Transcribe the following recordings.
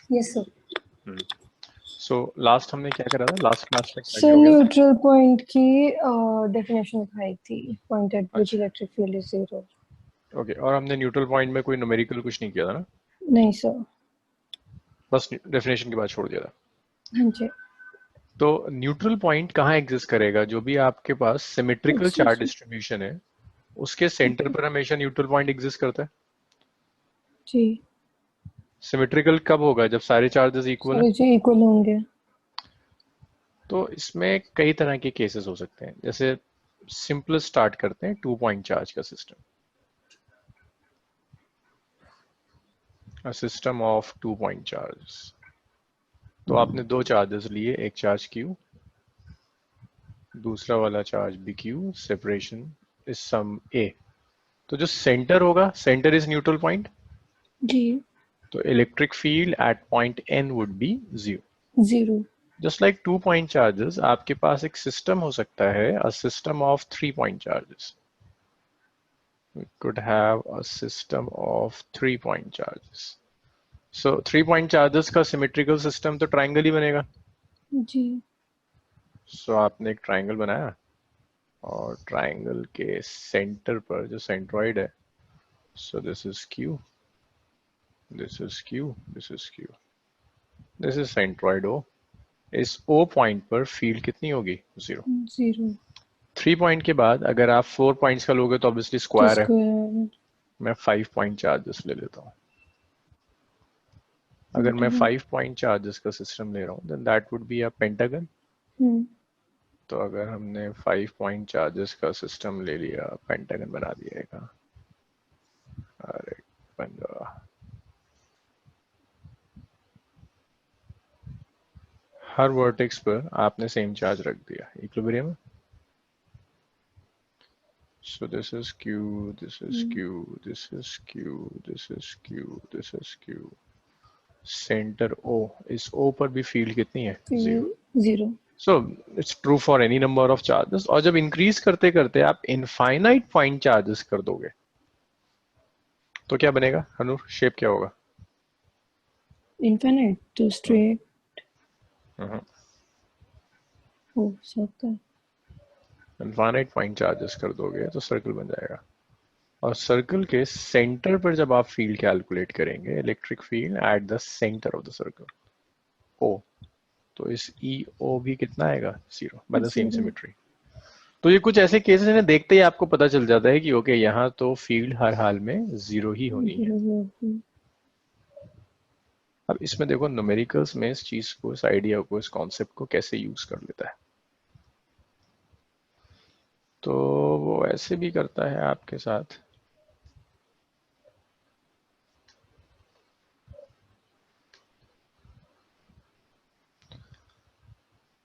Yes sir. So last हमने क्या करा था, लास्ट क्लास में क्या सर हो गया? न्यूट्रल पॉइंट की डेफिनेशन दिखाई थी, point eight which electric field is zero. Okay, और हमने न्यूट्रल पॉइंट में कोई न्यूमेरिकल कुछ नहीं किया था ना, नहीं सर। बस डेफिनेशन के बाद छोड़ दिया था। हाँ जी। तो न्यूट्रल पॉइंट कहाँ एग्जिस्ट करेगा? जो भी आपके पास सिमेट्रिकल अच्छा चार्ज अच्छा। डिस्ट्रीब्यूशन है उसके सेंटर पर हमेशा न्यूट्रल पॉइंट एग्जिस्ट करता है। जी। सिमेट्रिकल कब होगा? जब सारे चार्जेस इक्वल है। सारे जी इक्वल होंगे। तो इसमें कई तरह के केसेस हो सकते हैं। जैसे सिंपल स्टार्ट करते हैं, 2 पॉइंट चार्ज का system, a system of 2 point charges. तो आपने दो चार्जेस लिए, एक चार्ज Q, दूसरा वाला चार्ज भी Q, separation is some A। तो जो सेंटर होगा, सेंटर इज न्यूट्रल पॉइंट, जी। तो electric field at point N would be 0। Zero. Just like 2 point charges, आपके पास एक सिस्टम हो सकता है, a system of 3 point charges. We could have a system of 3 point charges. So 3 point charges का symmetrical system तो triangle ही बनेगा। जी। So आपने एक triangle बनाया और triangle के center पर जो centroid है, so this is Q, this is Q, this is Q, this is centroid O। इस O पॉइंट पर फील्ड कितनी होगी? 0। जीरो। 3 पॉइंट के बाद अगर आप 4 पॉइंट्स का लोगे तो ऑब्वियसली तो स्क्वायर है। स्क्वायर। मैं 5 पॉइंट चार्जेस ले लेता हूँ। अगर मैं पेंटागन। 5 पॉइंट चार्जेस का सिस्टम ले रहा हूँ then that would be a pentagon. Hmm. तो अगर हमने 5 पॉइंट चार्जेस का सिस्टम ले लिया, पेंटागन बना दिएगा। अरे बन गया। हर वर्टेक्स पर आपने सेम चार्ज रख दिया इक्विलिब्रियम में। So this is Q, this is Q, this is Q, this is Q, this is Q। Centre O, इस O पर भी फील्ड कितनी है? 0। Zero. So it's true for any number of charges. और जब इंक्रीज करते करते आप इनफाइनाइट पॉइंट चार्जेस कर दोगे तो क्या बनेगा अनुर? शेप क्या होगा? इनफाइनाइट तो स्ट्रेट हम्म। हो सकता है। इनफाइनाइट पॉइंट चार्जेस कर दोगे तो सर्कल बन जाएगा। और सर्कल के सेंटर पर जब आप फील्ड कैलकुलेट करेंगे, electric field at the centre of the circle O, तो इस EO भी कितना आएगा? 0 by the same zero. Symmetry. तो ये कुछ ऐसे केसेस हैं, देखते ही आपको पता चल जाता है कि ओके यहाँ तो फील्ड हर हाल में 0 ही होनी है। जीरो। अब इसमें देखो न्यूमेरिकल्स में इस चीज को, इस आइडिया को, इस कॉन्सेप्ट को कैसे यूज कर लेता है। तो वो ऐसे भी करता है आपके साथ।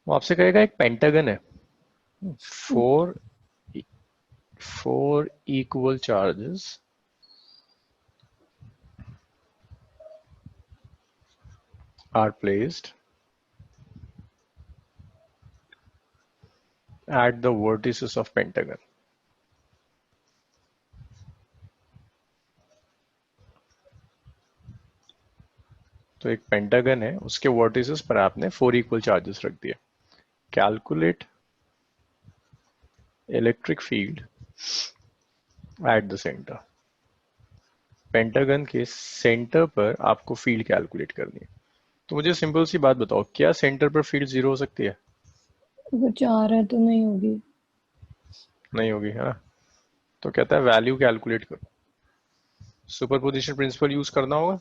वो आपसे कहेगा एक पेंटागन है, four four equal charges are placed at the vertices of pentagon। तो एक पेंटागन है, उसके वर्टिसेस पर आपने 4 इक्वल चार्जेस रख दिए। Calculate electric field at the centre. Pentagon के सेंटर पर आपको फील्ड कैलकुलेट करनी है। तो मुझे सिंपल सी बात बताओ, क्या सेंटर पर फील्ड 0 हो सकती है? अगर 4 है तो नहीं होगी। नहीं होगी, है ना। तो कहता है वैल्यू कैलकुलेट करो। सुपरपोजिशन प्रिंसिपल यूज करना होगा।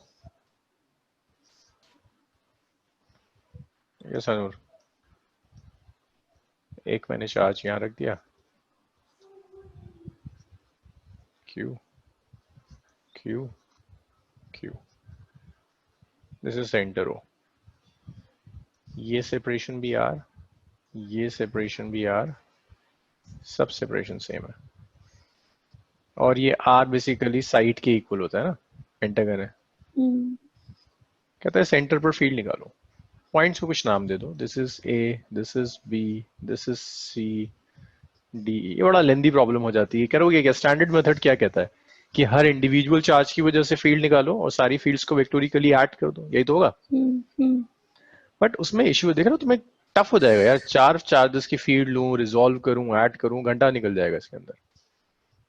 यस अनुर। एक मैंने चार्ज यहाँ रख दिया Q, Q, Q, this is centre O। ये सेपरेशन भी R, ये सेपरेशन भी R, सब सेपरेशन सेम है। और ये R बेसिकली साइड के इक्वल होता है ना, पेंटागन है। कहता है सेंटर पर फील्ड निकालो, पॉइंट्स को कुछ नाम दे दो। This is A, this is B, this is C, D। ये बड़ा लेंदी प्रॉब्लम हो जाती है। करोगे क्या? स्टैंडर्ड मेथड क्या कहता है कि हर इंडिविजुअल चार्ज की वजह से फील्ड निकालो और सारी फील्ड्स को वेक्टोरिकली ऐड कर दो, यही तो होगा। बट उसमें इश्यू है, देख रहे हो तुम्हें टफ हो जाएगा यार, 4 चार्जेस की फील्ड लूं, रिजॉल्व करूं, ऐड करूं, घंटा निकल जाएगा इसके अंदर।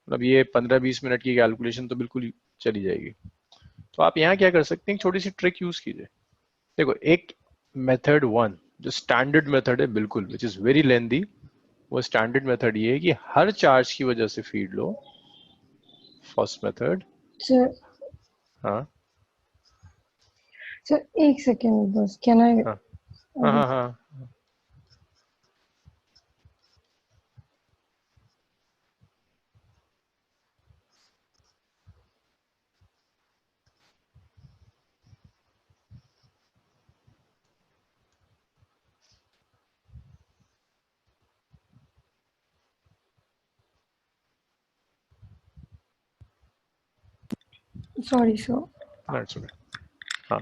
मतलब ये 15-20 मिनट की कैलकुलेशन तो बिल्कुल चली जाएगी। तो आप यहाँ क्या कर सकते हैं, एक छोटी सी ट्रिक यूज कीजिए। देखो एक मेथड वन जो स्टैंडर्ड मेथड है बिल्कुल, विच इज वेरी लेंदी, वो स्टैंडर्ड मेथड ये है कि हर चार्ज की वजह से फीड लो। First method. सर हाँ सर एक सेकेंड बस, कैन आई हाँ हाँ अभी? हाँ हाँ। Sorry sir. That's okay. हाँ।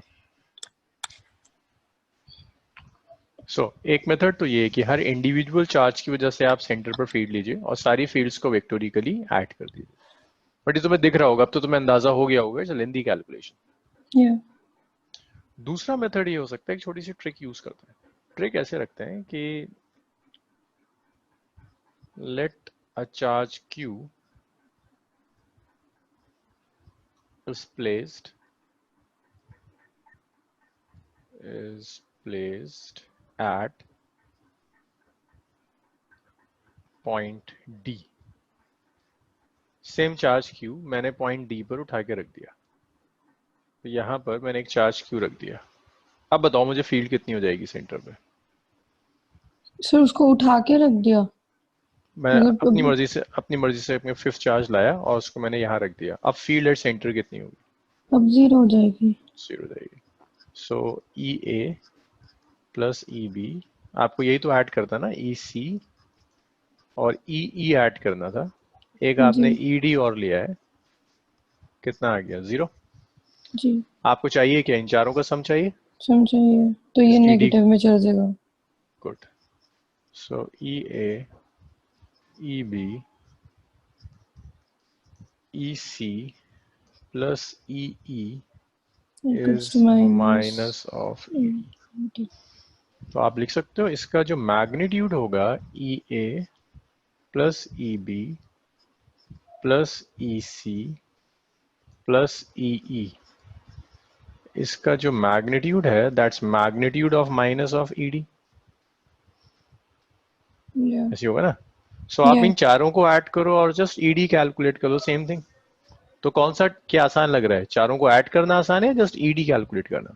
एक मेथड तो ये है कि हर इंडिविजुअल चार्ज की वजह से आप सेंटर पर फीड लीजिए और सारी फील्ड्स को वेक्टोरिकली ऐड कर दीजिए। बट ये तुम्हें दिख रहा होगा, अब तो तुम्हें अंदाजा हो गया होगा, इट्स लेंदी कैलकुलेशन। या दूसरा मेथड ये हो सकता है, एक छोटी सी ट्रिक यूज करते हैं। ट्रिक ऐसे रखते हैं कि let a charge q is placed at point D। Same charge q मैंने पॉइंट D पर उठा के रख दिया, तो यहां पर मैंने एक चार्ज q रख दिया। अब बताओ मुझे फील्ड कितनी हो जाएगी सेंटर पे। सर उसको उठा के रख दिया, मैं मतलब अपनी मर्जी से अपने फिफ्थ चार्ज लाया और उसको मैंने यहाँ रख दिया। अब फील्ड एट सेंटर कितनी होगी? अब जीरो हो जाएगी। 0 हो जाएगी। सो E A plus E B, आपको यही तो ऐड करता ना, ई सी और ई ई ऐड करना था। एक जी आपने ई डी और लिया है, कितना आ गया? 0। जी आपको चाहिए क्या, इन चारों का सम चाहिए? समझाइए, तो ये इस ई डी, नेगेटिव में चल जाएगा। Good. So E A, E B, E C plus E E equals to is minus minus of E D. तो आप लिख सकते हो इसका जो मैग्नीट्यूड होगा, E A plus E B plus E C plus E E, इसका जो मैग्नीट्यूड है that's magnitude of minus of E D. या ऐसी होगा ना। आप या इन चारों को ऐड करो और जस्ट ई डी कैलकुलेट करो, सेम थिंग। तो कौन सा क्या आसान लग रहा है, चारों को ऐड करना आसान है, जस्ट ई डी कैलकुलेट करना?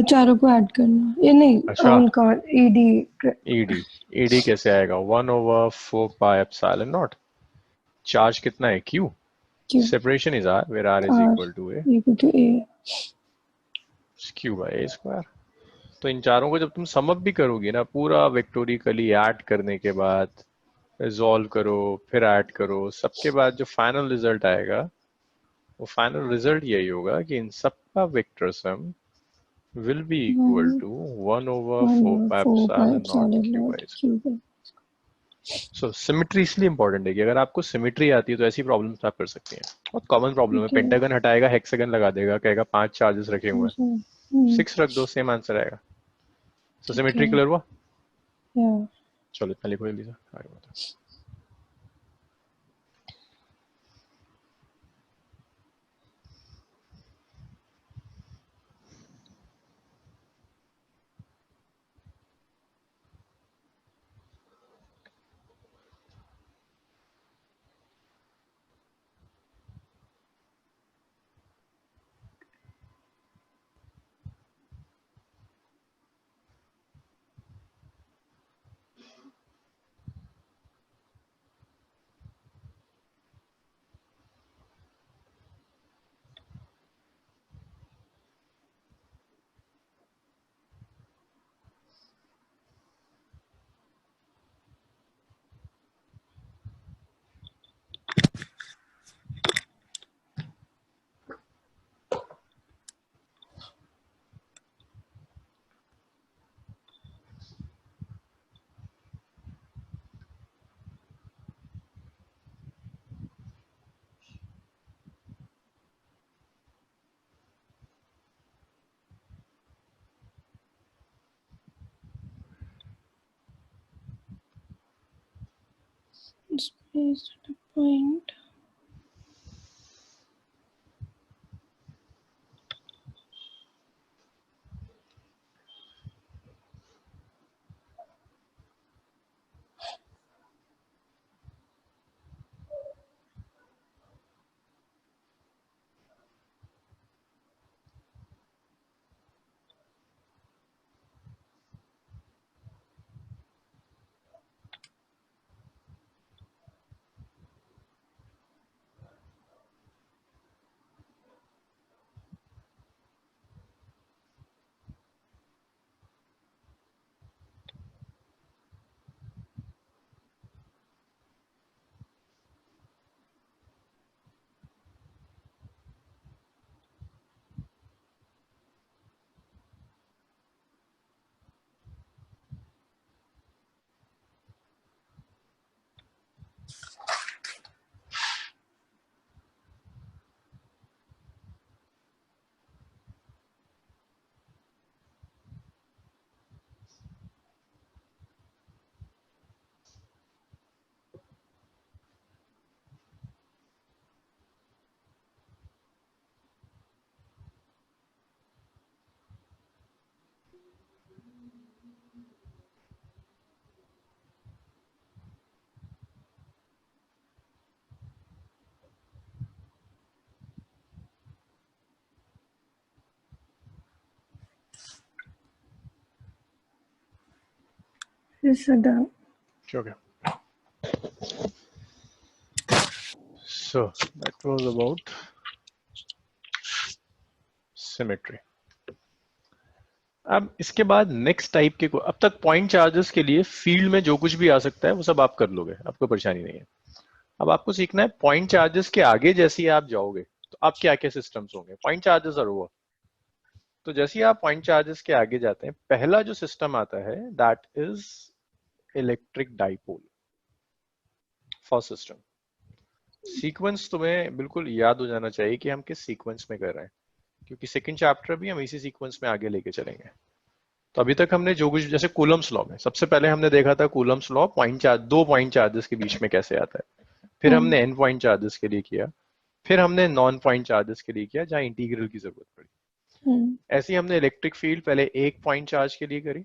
चारों को ऐड करना, ये नहीं अच्छा, उनका ईडी। ईडी, ईडी कैसे आएगा? 1/4 पाई एप्सिलॉन नॉट। चार्ज कितना है? क्यू। क्यों separation is R, where R is R equal to A, equal to A. Q by A square. तो इन चारों को जब तुम सम अप भी करोगी ना, पूरा वेक्टोरिकली ऐड करने के बाद रिजॉल्व करो, फिर ऐड करो, सबके बाद जो फाइनल रिजल्ट आएगा, वो फाइनल रिजल्ट यही होगा कि इन सबका vector sum will be equal to 1 over 1 4 over pi 4 pi epsilon naught epsilon q by naught square। q by। So symmetry इसलिए इंपॉर्टेंट है कि अगर आपको सिमेट्री आती है तो ऐसी प्रॉब्लम्स आप कर सकती हैं। बहुत कॉमन प्रॉब्लम है, ठीक है। पेंटागन हटाएगा, हेक्सागन लगा देगा, कहेगा 5 चार्जेस रखे हुए हैं, समझा। 6 रख दो, सेम आंसर आएगा। सो ठीक सिमेट्री है। क्लियर हुआ? या चलो इतना लिखो जल्दी से, आगे बताओ। It's placed at a point. This is done. Okay. So that was about symmetry. अब इसके बाद नेक्स्ट टाइप के अब तक पॉइंट चार्जेस के लिए फील्ड में जो कुछ भी आ सकता है वो सब आप कर लोगे, आपको परेशानी नहीं है। अब आपको सीखना है पॉइंट चार्जेस के आगे जैसे ही आप जाओगे तो आप क्या क्या सिस्टम्स होंगे। पॉइंट चार्जेस और वो, तो जैसे ही आप पॉइंट चार्जेस के आगे जाते हैं पहला जो सिस्टम आता है that is electric dipole. First system sequence तुम्हें बिल्कुल याद हो जाना चाहिए कि हम किस सीक्वेंस में कर रहे हैं, क्योंकि सेकंड चैप्टर भी हम इसी सीक्वेंस में आगे लेके चलेंगे। तो अभी तक हमने जो कुछ, जैसे कूलम्स लॉ में सबसे पहले हमने देखा था कूलम्स लॉ पॉइंट चार्ज, दो पॉइंट चार्जेस के बीच में कैसे आता है। फिर हमने एन पॉइंट चार्जेस के लिए किया, फिर हमने नॉन पॉइंट चार्जेस के लिए किया जहां इंटीग्रल की जरूरत पड़ी। ऐसे ही हमने इलेक्ट्रिक फील्ड पहले एक पॉइंट चार्ज के लिए करी,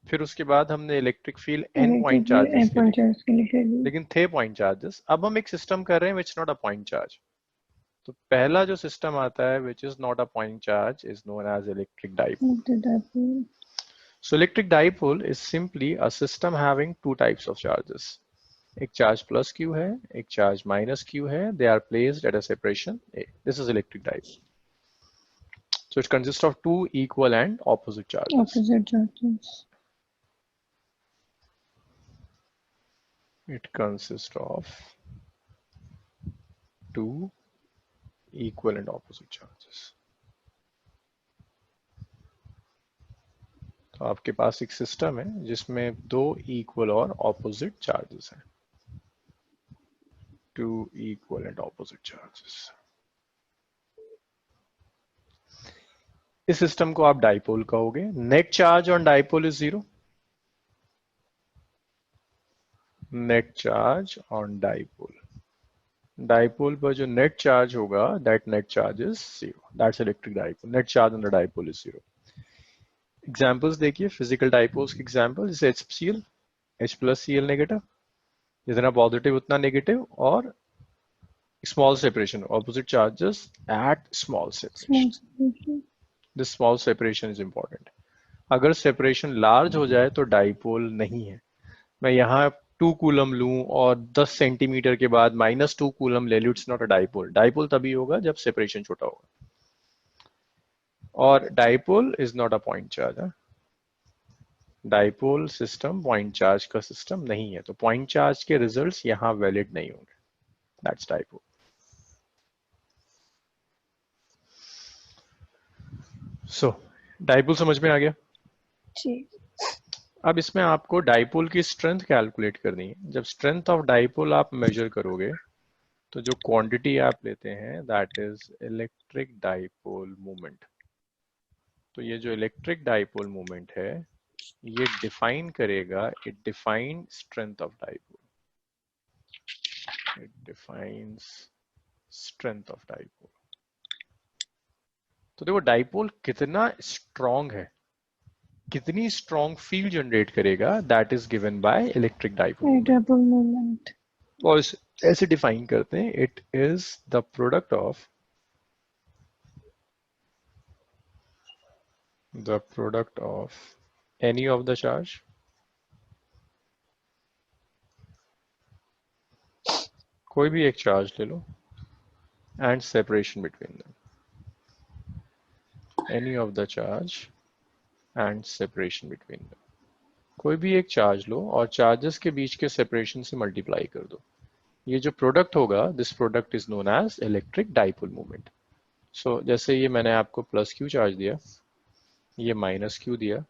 फिर उसके बाद हमने electric field N point charges के लिए, लेकिन थे पॉइंट चार्जेस। अब हम एक सिस्टम कर रहे हैं which not a point charge. तो पहला जो सिस्टम आता है which is not a point charge is known as electric dipole. So electric dipole is simply a system having two types of charges. एक charge plus q है, एक charge minus q है. They are placed at a separation A. This is electric dipole. So it consists of two equal and opposite charges. Opposite charges. It consists of two equal and opposite charges. तो आपके पास एक system है जिसमें दो equal और opposite charges हैं, two equal and opposite charges. इस सिस्टम को आप डाइपोल कहोगे। Net charge on dipole is zero. Net charge on dipole, dipole पर जो नेट चार्ज होगा that net charge is zero, that's electric dipole. Net charge on the dipole is zero. Examples देखिए physical dipoles के example, जैसे HCl, H plus Cl negative, जितना positive उतना negative, और small separation, opposite charges eight small separation. This small separation is important. अगर separation large हो जाए तो डाइपोल नहीं है। मैं यहाँ 2 कूलम लूं और 10 सेंटीमीटर के बाद -2 कूलम ले लूं, it's not a dipole. Dipole तभी होगा जब सेपरेशन छोटा होगा। और dipole is not a point charge. Dipole system point charge का सिस्टम नहीं है, तो पॉइंट चार्ज के रिजल्ट्स यहाँ वैलिड नहीं होंगे। That's dipole. सो डाइपोल समझ में आ गया जी। अब इसमें आपको डाइपोल की स्ट्रेंथ कैलकुलेट करनी है। जब स्ट्रेंथ ऑफ डाइपोल आप मेजर करोगे तो जो क्वांटिटी आप लेते हैं that is electric dipole moment. तो ये जो इलेक्ट्रिक डाइपोल मोमेंट है ये डिफाइन करेगा, it define strength of dipole. defines strength of dipole. तो देखो डाइपोल कितना स्ट्रॉन्ग है, कितनी स्ट्रॉन्ग फील्ड जनरेट करेगा, that is given by electric dipole Dipole moment. और ऐसे डिफाइन करते हैं, it is the product of any of the charge कोई भी एक चार्ज ले लो and separation between them, any of the charge and separation between them, कोई भी एक चार्ज लो और चार्जेस के बीच के सेपरेशन से मल्टीप्लाई कर दो, ये जो प्रोडक्ट होगा this product is known as electric dipole moment. So जैसे ये मैंने आपको प्लस क्यू चार्ज दिया, ये माइनस क्यू दिया,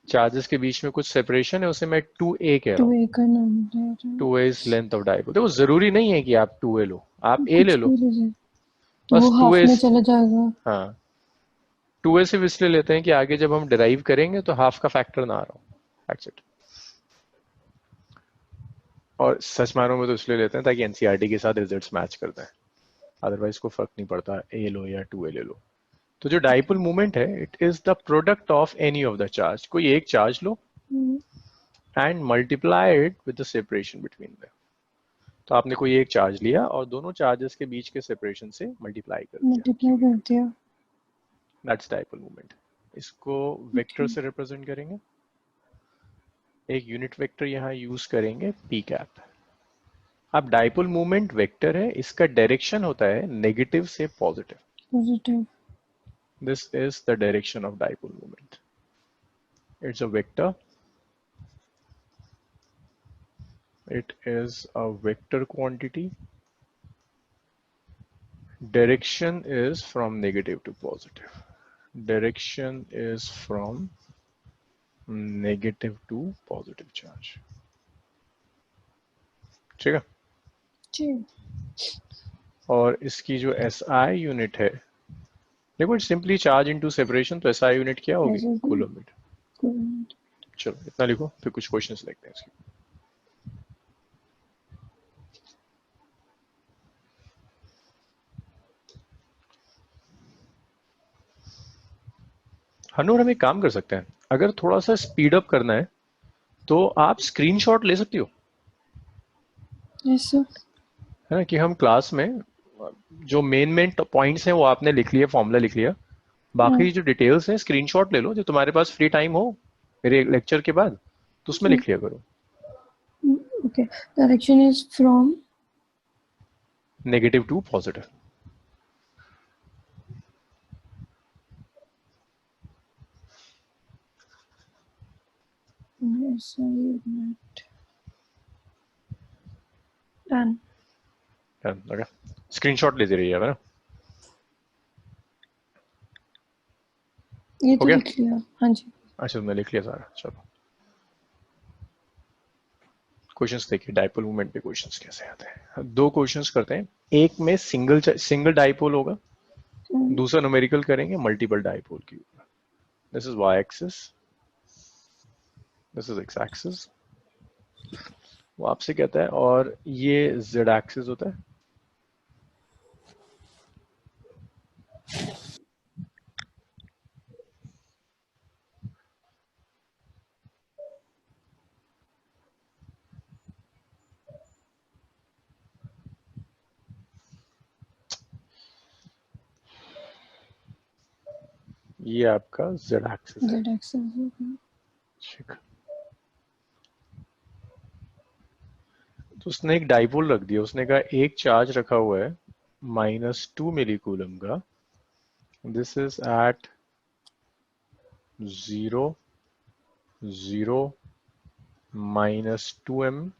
चार्जेस के बीच में कुछ सेपरेशन है, उसे मैं 2a कह रहा हूँ। 2a का नाम दे रहा है। 2a is length of dipole. देखो जरूरी नहीं है कि आप 2a लो, आप a ले लो, कुछ भी लीजिए। बस वो हाफ 2a में चला जाएगा। हाँ 2a सिर्फ इसलिए लेते हैं कि आगे जब हम डिराइव करेंगे तो हाफ का फैक्टर ना आ रहा हो, दैट्स इट। और सच मानो में तो इसलिए लेते हैं ताकि एनसीईआरटी के साथ रिजल्ट्स मैच करते हैं, अदरवाइज को फर्क नहीं पड़ता a लो या 2a ले लो। तो जो डाइपोल मोमेंट है it is the product of any of the charge, कोई एक charge low and multiply it with the separation between them. तो आपने कोई एक चार्ज लिया और दोनों चार्जेस के बीच के सेपरेशन से मल्टीप्लाई कर दिया, मल्टीप्लाई कर दिया। That's dipole moment. इसको वेक्टर से रिप्रेजेंट करेंगे, एक यूनिट वेक्टर यहाँ यूज करेंगे p कैप। अब डाइपोल मोमेंट वेक्टर है, इसका डायरेक्शन होता है नेगेटिव से positive, positive. this is the direction of dipole moment. It's a vector. It is a vector quantity. Direction is from negative to positive. Direction is from negative to positive charge. ठीक है? जी। और इसकी जो SI unit है, देखो it simply charge into separation, तो SI unit क्या होगी? कूलम। चलो इतना लिखो, फिर कुछ क्वेश्चंस देखते हैं इसके। हनूर हम एक काम कर सकते हैं, अगर थोड़ा सा स्पीड अप करना है तो आप स्क्रीनशॉट ले सकती हो, यस सर। है ना, कि हम क्लास में जो मेन पॉइंट्स हैं वो आपने लिख लिया, फॉर्मूला लिख लिया, बाकी जो डिटेल्स हैं स्क्रीनशॉट ले लो, जो तुम्हारे पास फ्री टाइम हो मेरे लेक्चर के बाद तो उसमें लिख लिया करो। Okay, direction is from negative to positive. Done. Okay, screenshot लेते रहिए, है ना? ये तो हो गया? लिख लिया। हाँ जी। अच्छा तुमने लिख लिया सारा, चलो क्वेश्चंस देखिए, डाइपोल मूवमेंट पे क्वेश्चंस कैसे आते हैं। दो क्वेश्चंस करते हैं, एक में सिंगल डाइपोल होगा, दूसरा न्यूमेरिकल करेंगे मल्टीपल डाइपोल की। This is y axis, this is x axis, वो आपसे कहता है, और ये z एक्सिस होता है। ये आपका z एक्सिस है। Z axis. ठीक, तो उसने एक डाइपोल रख दिया, उसने कहा एक चार्ज रखा हुआ है -2 मिली कूलम का, दिस इज एट 0 0 -2m।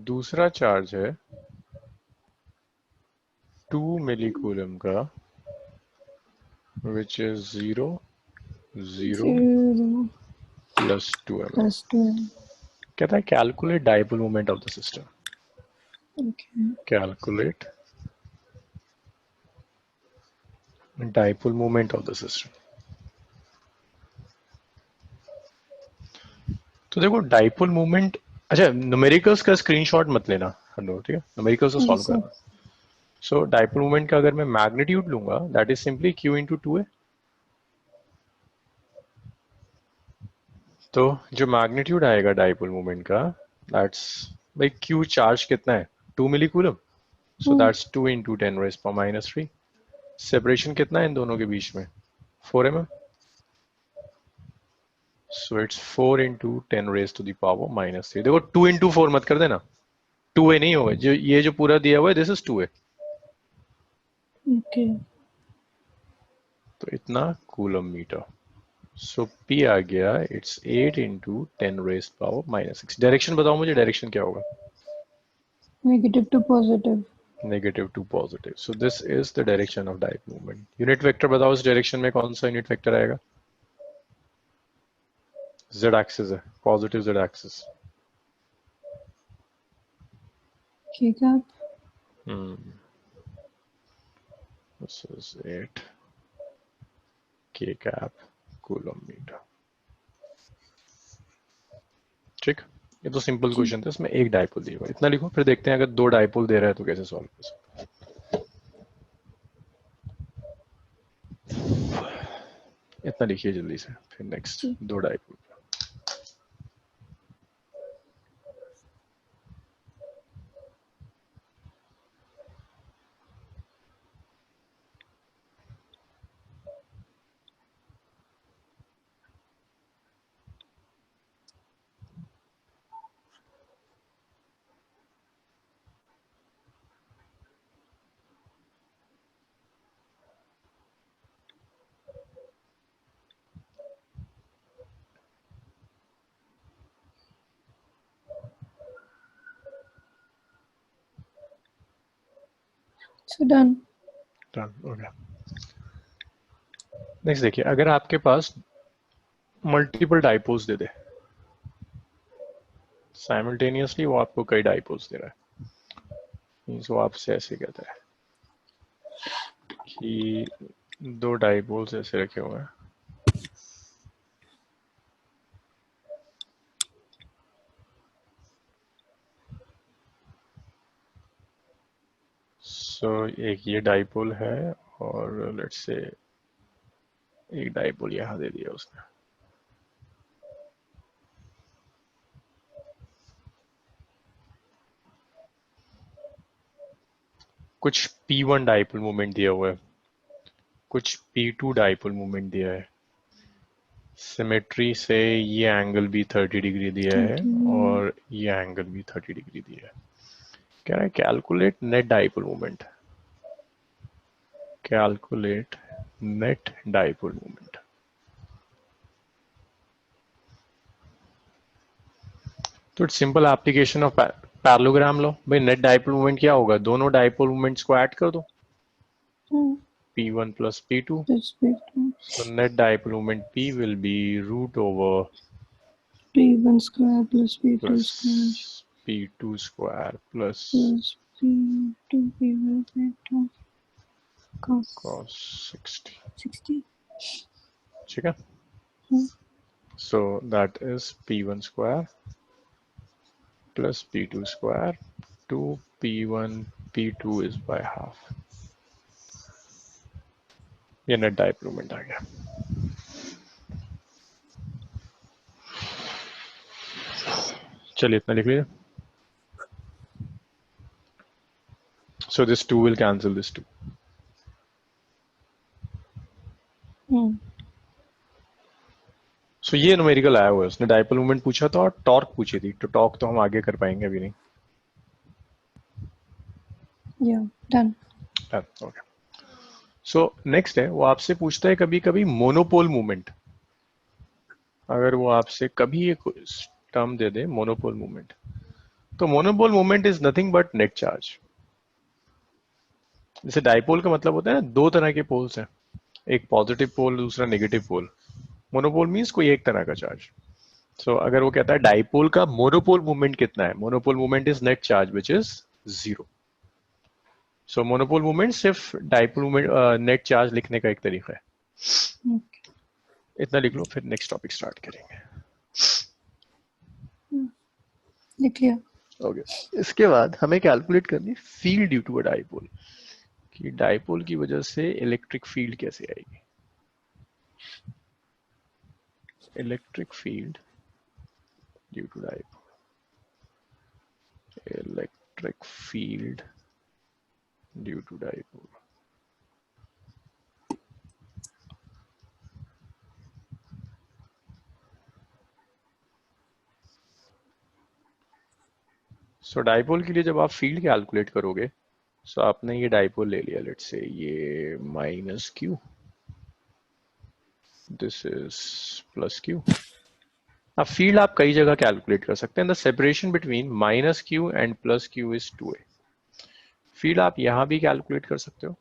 दूसरा चार्ज है 2 मिली कूलम का which is 0 0 plus 2m। Plus 2m। कहता है calculate dipole moment of the system, okay. Calculate dipole moment of the system. तो देखो डाइपोल मोमेंट, अच्छा न्यूमेरिकल्स का स्क्रीनशॉट मत लेना, दो, ठीक है, न्यूमेरिकल से सॉल्व Yes, sir. करना। सो डाइपोल मोमेंट का अगर मैं मैग्नीट्यूड लूंगा that is simply q into 2a। तो जो मैग्नीट्यूड आएगा डाइपोल मोमेंट का दैट्स भाई q चार्ज कितना है 2 milli coulomb, so that's 2 into 10 raise power minus 3। सेपरेशन कितना है इन दोनों के बीच में 4 mm, so it's 4 into 10 raise to the power minus 3। देखो 2 इंटू 4 मत कर देना, 2a नहीं होगा, जो ये जो पूरा दिया हुआ है दिस इज 2a। Okay. तो इतना कूलम मीटर। सो P आ गया it's 8 into 10 raise power minus 6। Direction बताओ मुझे, डायरेक्शन क्या होगा? Negative to positive. Negative to positive. So this is the direction of dipole movement. Unit vector बताओ इस डायरेक्शन में कौन सा यूनिट वेक्टर आएगा? z एक्सिस है, पॉजिटिव z एक्सिस। ठीक है. This is 8 k cap coulomb metre. ठीक, ये तो सिंपल क्वेश्चन था, इसमें एक डाइपोल दिया हुआ है, इतना लिखो, फिर देखते हैं अगर दो डाइपोल दे रहा है तो कैसे सॉल्व कर सकते हैं। इतना लिखिए जल्दी से, फिर नेक्स्ट दो डाइपोल। So done. डन हो गया। नेक्स्ट देखिए, अगर आपके पास मल्टीपल डाइपोल्स दे दे साइमल्टेनियसली, वो आपको कई डाइपोल्स दे रहा है, मींस वो आपसे ऐसे कहता है कि दो डाइपोल्स ऐसे रखे हुए हैं, सो एक ये डाइपोल है और लेट्स से एक डाइपोल यहाँ दे दिया उसने। कुछ P1 डाइपोल मोमेंट दिया हुआ है, कुछ P2 डाइपोल मोमेंट दिया है, सिमेट्री से ये एंगल भी 30 डिग्री दिया है और ये एंगल भी 30 डिग्री दिया है। कह रहा है calculate net dipole moment, calculate net dipole moment. तो it's simple application of parallelogram लो। भाई नेट डाइपोल मोमेंट क्या होगा, दोनों डाइपोल मोमेंट्स को ऐड कर दो, P1 plus P2. So net dipole moment P will be root over P1 square plus P2 plus square P2 square plus P2 P1 P2 cos 60. 60. ठीक है, so that is P1 square plus P2 square, 2 P1 P2 is by half। ये net dipole moment आ गया। चलिए इतना लिख लीजिए। So this 2 will cancel this 2। So ये numerical आया हुआ है, उसने डाइपोल मोमेंट पूछा था और टॉर्क पूछी थी, तो टॉर्क तो हम आगे कर पाएंगे अभी नहीं। Yeah, done. Okay, so next है, वो आपसे पूछता है कभी कभी मोनोपोल मूवमेंट। अगर वो आपसे कभी एक टर्म दे दे मोनोपोल मूवमेंट, तो monopole movement is nothing but net charge. जैसे डाइपोल का मतलब होता है ना, दो तरह के पोल्स हैं, एक पॉजिटिव पोल दूसरा नेगेटिव पोल। मोनोपोल मीन्स कोई एक तरह का चार्ज। सो अगर वो कहता है डाइपोल का मोनोपोल मूवमेंट कितना है, monopole movement is net charge which is 0। So monopole movement सिर्फ डाइपोल मूवमेंट नेट चार्ज लिखने का एक तरीका है। इतना लिख लो, फिर नेक्स्ट टॉपिक स्टार्ट करेंगे। लिख लिया। ओके, इसके बाद हमें कैलकुलेट करनी field due to a dipole, कि डाइपोल की वजह से इलेक्ट्रिक फील्ड कैसे आएगी। Electric field due to dipole, electric field due to dipole. So dipole के लिए जब आप फील्ड कैलकुलेट करोगे, सो आपने ये डाइपोल ले लिया, लेट्स से ये minus Q, this is plus Q. अब फील्ड आप कई जगह कैलकुलेट कर सकते हैं। The separation between minus Q and plus Q is 2a। Field आप यहां भी कैलकुलेट कर सकते हो।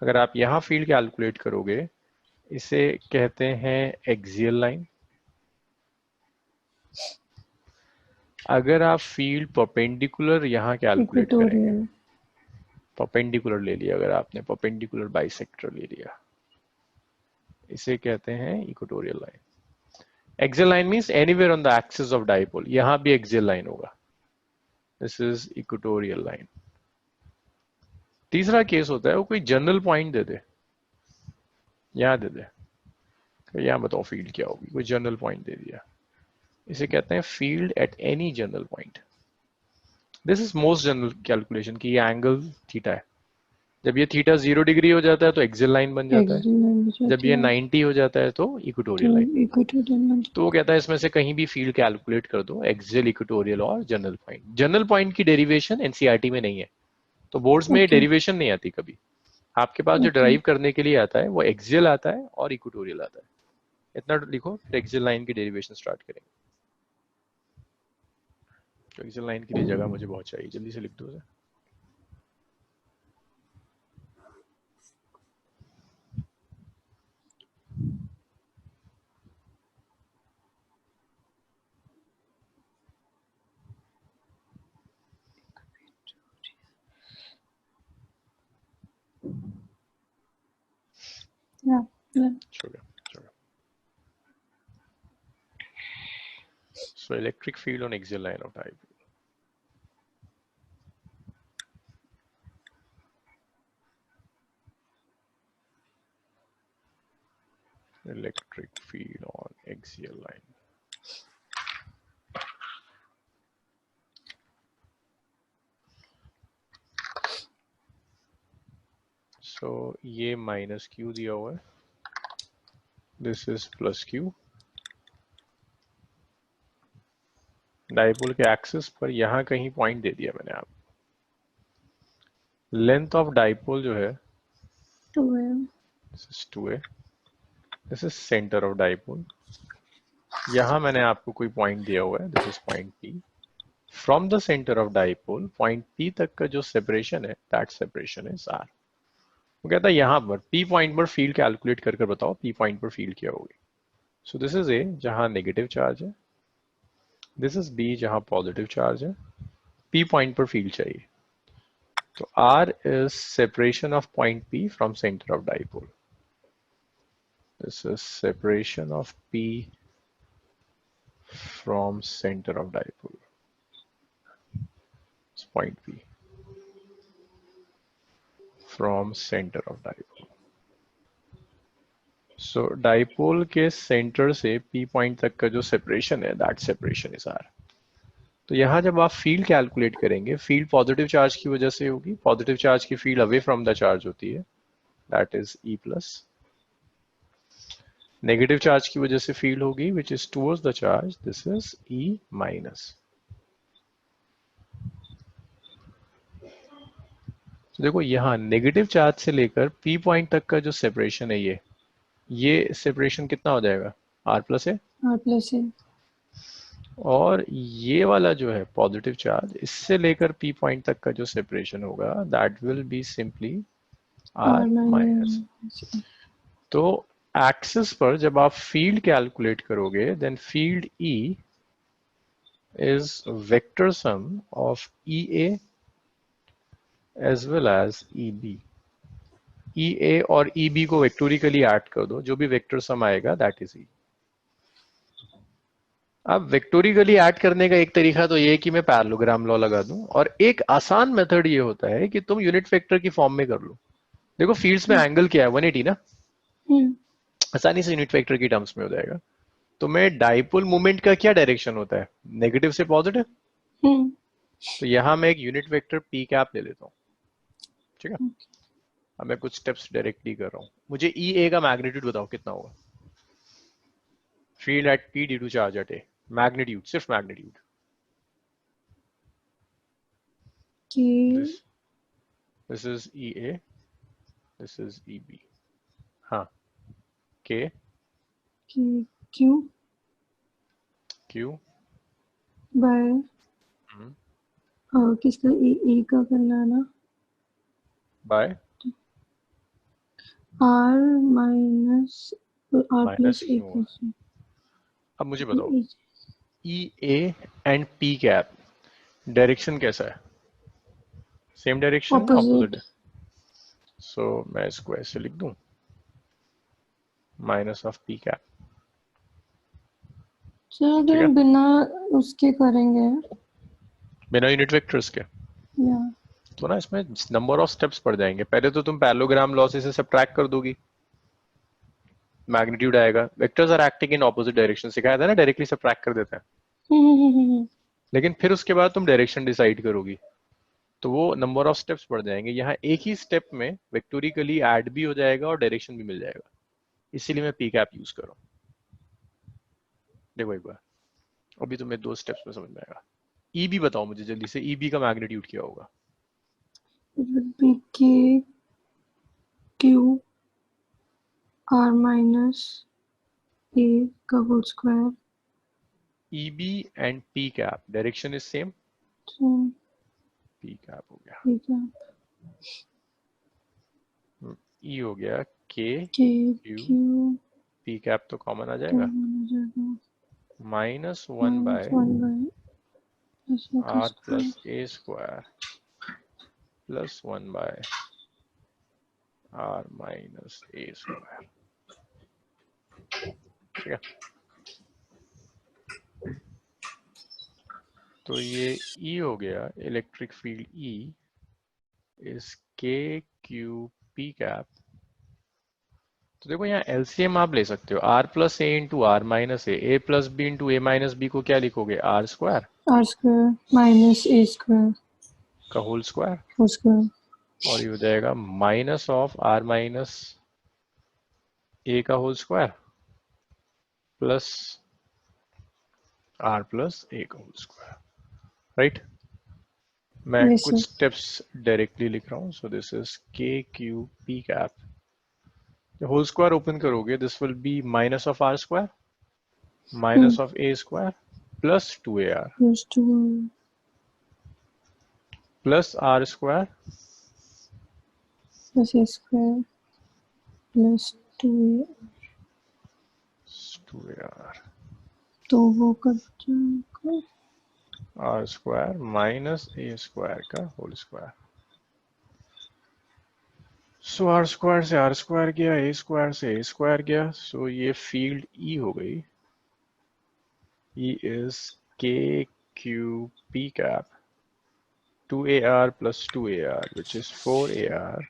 अगर आप यहां फील्ड कैलकुलेट करोगे, इसे कहते हैं एक्सियल लाइन। अगर आप फील्ड परपेंडिकुलर यहां कैलकुलेट करेंगे, इक्वेटोरियल। परपेंडिकुलर ले लिया, अगर आपने परपेंडिकुलर बाइसेक्टर ले लिया, इसे कहते हैं equatorial line. Axial line means anywhere on the axis of dipole, यहां भी एक्सियल लाइन होगा, दिस इज इक्वेटोरियल लाइन। तीसरा केस होता है वो कोई जनरल पॉइंट दे दे, यहां दे दे, तो यहां बताओ फील्ड क्या होगी, कोई जनरल पॉइंट दे दिया, इसे कहते हैं field at any general point. This is most general calculation की ये एंगल थीटा है। जब ये थीटा 0 डिग्री हो जाता है तो एक्सियल लाइन बन जाता है, एक्सियल लाइन हो जब जाती ये है 90 हो जाता है तो तो इक्वेटोरियल लाइन। Equatorial line. तो वो कहता है इसमें से कहीं भी फील्ड कैलकुलेट कर दो, एक्सियल, इक्वेटोरियल और जनरल पॉइंट। जनरल पॉइंट की डेरिवेशन एनसीईआरटी में नहीं है, तो बोर्ड्स में ओके डेरिवेशन नहीं आती कभी। आपके पास जो ओके। डिराइव करने के लिए आता है वो एक्सियल आता है और इक्वेटोरियल आता है। इतना लिखो, फिर एक्सियल लाइन की डेरिवेशन स्टार्ट करेंगे। तो एक्सियल लाइन के लिए जगह मुझे बहुत चाहिए, जल्दी से लिख दो उसे। या छोड़ो छोड़ो। So electric field on axial line of dipole. Electric field on axial line. So ये माइनस क्यू दिया हुआ है, this is plus Q. Dipole के एक्सिस पर यहाँ कहीं पॉइंट दे दिया मैंने आप। लेंथ ऑफ डाइपोल जो है, 2a। This is 2a, this is centre of dipole. यहाँ मैंने आपको कोई पॉइंट दिया हुआ है, this is point P। From the centre of dipole point P तक का जो सेपरेशन है, दैट सेपरेशन इज R। वो कहता है यहाँ पर P पॉइंट पर फील्ड कैलकुलेट कर बताओ P पॉइंट पर फील्ड क्या होगी। सो दिस इज A जहां नेगेटिव चार्ज है, दिस इज B जहां पॉजिटिव चार्ज है, P पॉइंट पर फील्ड चाहिए। तो R is separation of point P from center of dipole. This is separation of P from center of dipole. It's point P from center of dipole. So dipole के center से P point तक का जो separation है, that separation is R. तो यहाँ जब आप फील्ड कैलकुलेट करेंगे, फील्ड पॉजिटिव चार्ज की वजह से होगी, पॉजिटिव चार्ज की field away from the charge होती है, that is E plus. Negative charge की वजह से फील्ड होगी which is towards the charge, this is E minus. देखो यहाँ नेगेटिव चार्ज से लेकर P पॉइंट तक का जो सेपरेशन है, ये सेपरेशन कितना हो जाएगा, R प्लस है। R प्लस है। और ये वाला जो है पॉजिटिव चार्ज, इससे लेकर P पॉइंट तक का जो सेपरेशन होगा, that will be simply R R minus. Minus. तो एक्सिस पर जब आप फील्ड कैलकुलेट करोगे, then field E is vector sum of EA as well as EB. EA और EB को वेक्टोरिकली ऐड कर दो, जो भी वेक्टर सम आएगा दैट इज E। अब वेक्टोरिकली ऐड करने का एक तरीका तो ये है कि मैं पैरेललोग्राम लॉ लगा दूं, और एक आसान मेथड ये होता है कि तुम यूनिट वेक्टर की फॉर्म में कर लो। देखो फील्ड्स में एंगल क्या है, 180 ना, हम्म आसानी से यूनिट वेक्टर की टर्म्स में हो जाएगा। तो मैं डाइपोल मूवमेंट का क्या डायरेक्शन होता है, नेगेटिव से पॉजिटिव। हम्म तो यहां मैं एक यूनिट वेक्टर पी कैप ले लेता हूँ, ठीक है। अब मैं कुछ स्टेप्स डायरेक्टली कर रहा हूँ। मुझे ई ए का मैग्नीट्यूड बताओ कितना होगा, field at P due to charge at A, magnitude, सिर्फ मैग्नीट्यूड। कि this this is E A, this is E B. हाँ, के कि क्यू क्यू बाय किसका ए का करना है ना, by R minus R minus plus A Q. Plus अब मुझे बताओ E A and P cap direction कैसा है, सेम डायरेक्शन है ऑपोजिट। ऑपोजिट। सो मैं इसको ऐसे लिख दूं, माइनस ऑफ पी कैप, चलो अगर ठीक है, हम बिना उसके करेंगे बिना यूनिट वेक्टर्स के। या तो ना इसमें नंबर ऑफ स्टेप्स पड़ जाएंगे। पहले तो तुम पैरेललोग्राम लॉ से सब्ट्रैक्ट कर दोगी, मैग्नीट्यूड आएगा, vectors are acting in opposite direction, सिखाया था ना, डायरेक्टली सब्ट्रैक्ट कर देते हैं। हम्म लेकिन फिर उसके बाद तुम डायरेक्शन डिसाइड करोगी, तो वो नंबर ऑफ स्टेप्स बढ़ जाएंगे। यहाँ एक ही स्टेप में वेक्टोरिकली ऐड भी हो जाएगा और डायरेक्शन भी मिल जाएगा, इसीलिए मैं पी कैप यूज कर रहा हूँ। देखो एक बार, अभी तुम्हें दो स्टेप्स में समझ में आएगा। ई बी बताओ मुझे जल्दी से, ई बी का मैग्नीट्यूड क्या होगा। it would be k q r minus a का whole square. E B and P cap direction is same, P cap हो गया, ठीक है ई हो गया के k Q, q P cap तो कॉमन आ तो जाएगा, हो जाएगा माइनस वन माइनस बाय 1 ऐसा का R square. Plus A square plus one by R minus A square, ठीक है। तो ये E हो गया, electric field E is K Q P cap. तो देखो यहाँ एलसीएम आप ले सकते हो, R plus A into R minus A plus B into A minus B को क्या लिखोगे, R square r square minus a square का होल स्क्वायर, होल स्क्वायर। और ये हो जाएगा minus of R minus A का whole square plus R plus A का होल स्क्वायर, राइट। मैं Yes, कुछ yes. स्टेप्स डायरेक्टली लिख रहा हूँ। So this is K Q P cap, whole square open करोगे, this will be minus of R square minus of A square plus 2ar Plus 2 plus R square plus a square plus 2a। 2ar तो वो कर जाएगा R square minus A square का whole square. So R square से R square गया, A square से ए square गया, सो ये फील्ड ई हो गई। E is K Q P cap 2ar plus 2ar which is 4ar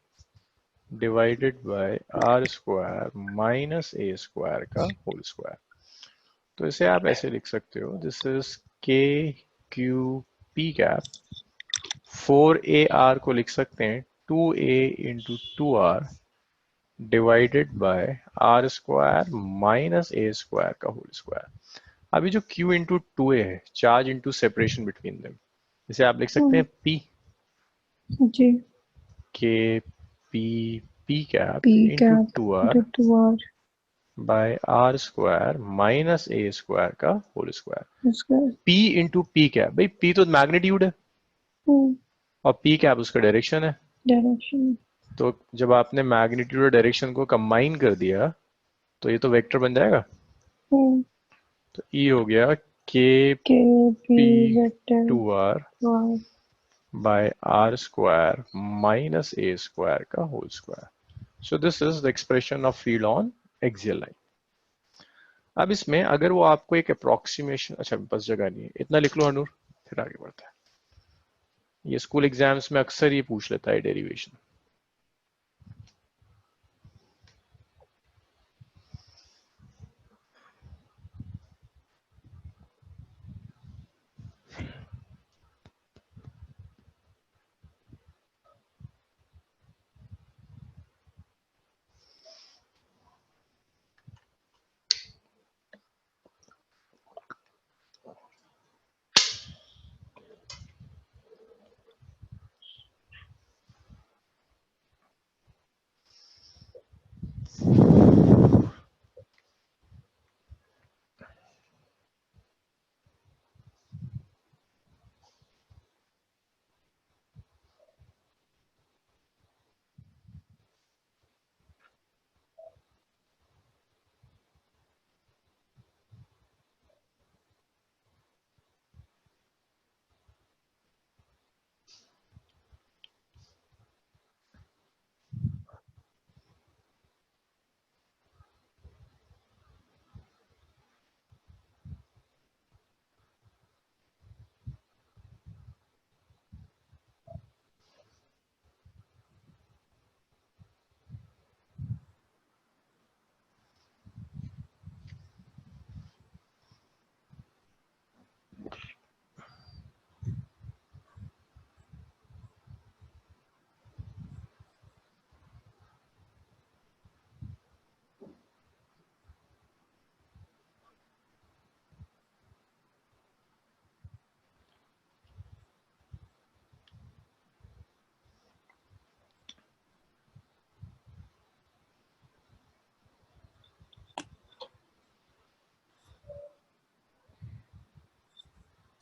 divided by r square minus a square का whole square. तो इसे आप ऐसे लिख सकते हो, this is K Q P cap, 4ar को लिख सकते हैं 2a into 2r divided by R square minus A square का होल स्क्वायर। अभी जो q इंटू 2a है, charge into separation between them, इसे आप लिख सकते हैं p, जी K P P cap p into cap 2r into 2r by R square minus A square का whole square. square। p into P cap, भाई p तो मैग्नीट्यूड है और p कैप उसका डायरेक्शन है। डायरेक्शन तो जब आपने मैग्नीट्यूड और डायरेक्शन को कंबाइन कर दिया तो ये तो वेक्टर बन जाएगा। तो e हो गया के k p P vector 2r y by R square minus A square का whole square. So this is the expression of field on axial line. अब इसमें अगर वो आपको एक अप्रोक्सीमेशन, अच्छा बस जगह नहीं है, इतना लिख लो अनूर, फिर आगे बढ़ते हैं। ये स्कूल एग्जाम्स में अक्सर ये पूछ लेता है डेरिवेशन।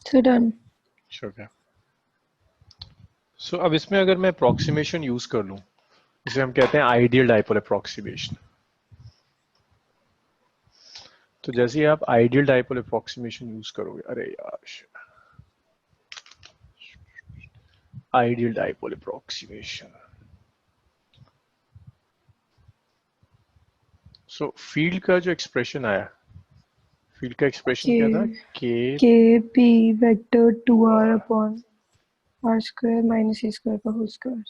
So done. ठीक है। सो अब इसमें अगर मैं अप्रोक्सीमेशन यूज कर लूं, जिसे हम कहते हैं आइडियल डाइपोल अप्रोक्सीमेशन, तो जैसे ही आप आइडियल डाइपोल अप्रोक्सीमेशन यूज करोगे, अरे यार, आइडियल डाइपोल अप्रोक्सीमेशन, सो फील्ड का जो एक्सप्रेशन आया, फील्ड का एक्सप्रेशन क्या था, K के, P vector 2r upon r square minus a square का whole square.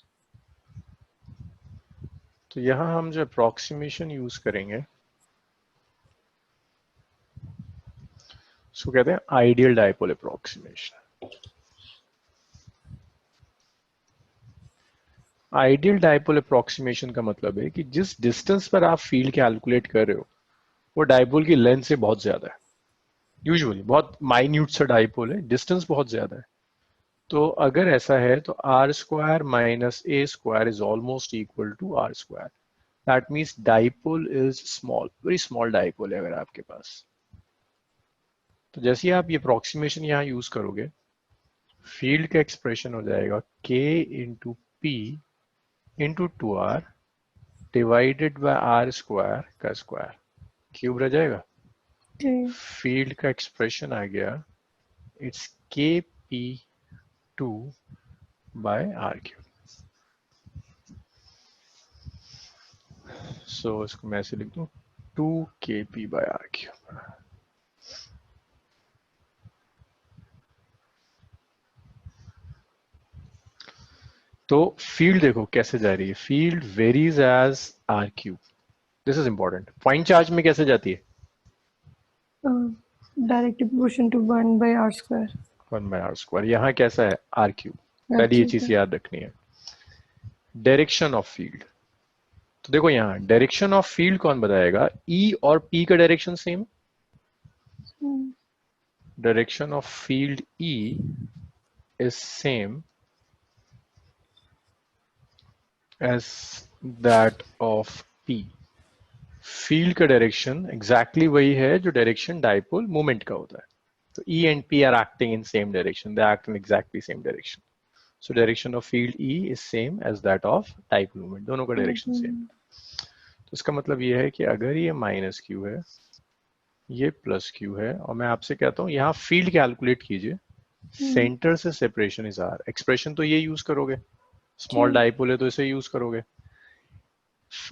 तो यहां हम जो अप्रोक्सीमेशन यूज करेंगे उसको कहते हैं ideal dipole approximation. Ideal dipole approximation का मतलब है कि जिस डिस्टेंस पर आप फील्ड कैलकुलेट कर रहे हो वो डाइपोल की लेंथ से बहुत ज्यादा है, यूजुअली बहुत माइन्यूट सा डाइपोल है, डिस्टेंस बहुत ज्यादा है। तो अगर ऐसा है तो R square minus A square is almost equal to R square. That means dipole is small, very small dipole है अगर आपके पास। तो जैसे ही आप ये अप्रोक्सीमेशन यहाँ यूज करोगे, फील्ड का एक्सप्रेशन हो जाएगा k into P into two R divided by R square का स्क्वायर, क्यूब रह जाएगा। Okay. फील्ड का एक्सप्रेशन आ गया, it's K P two by R cube. So इसको मैं ऐसे लिख दूं, 2kp बाय आर क्यूब। तो फील्ड देखो कैसे जा रही है, field varies as R cube. This is important. Point charge में कैसे जाती है, Directly proportion to 1 by r square. 1 by R square. यहाँ कैसा है, आर क्यूब। R पहले ये cube चीज है. याद रखनी है। डायरेक्शन ऑफ फील्ड, तो देखो यहाँ डायरेक्शन ऑफ फील्ड कौन बताएगा, ई और पी का direction same. Direction of field E is same as that of P. Field का डायरेक्शन एग्जैक्टली वही है जो डायरेक्शन डाइपोल मूवमेंट का होता है। तो E and P are acting in same direction. They act in exactly same direction. So direction of field E is same as that of dipole moment. दोनों का direction same. तो इसका मतलब ये है कि अगर ये माइनस क्यू है, ये प्लस क्यू है, और मैं आपसे कहता हूँ यहाँ फील्ड कैलकुलेट कीजिए, सेंटर से सेपरेशन इज आर। एक्सप्रेशन तो ये यूज करोगे, स्मॉल डाइपोल है तो इसे यूज करोगे।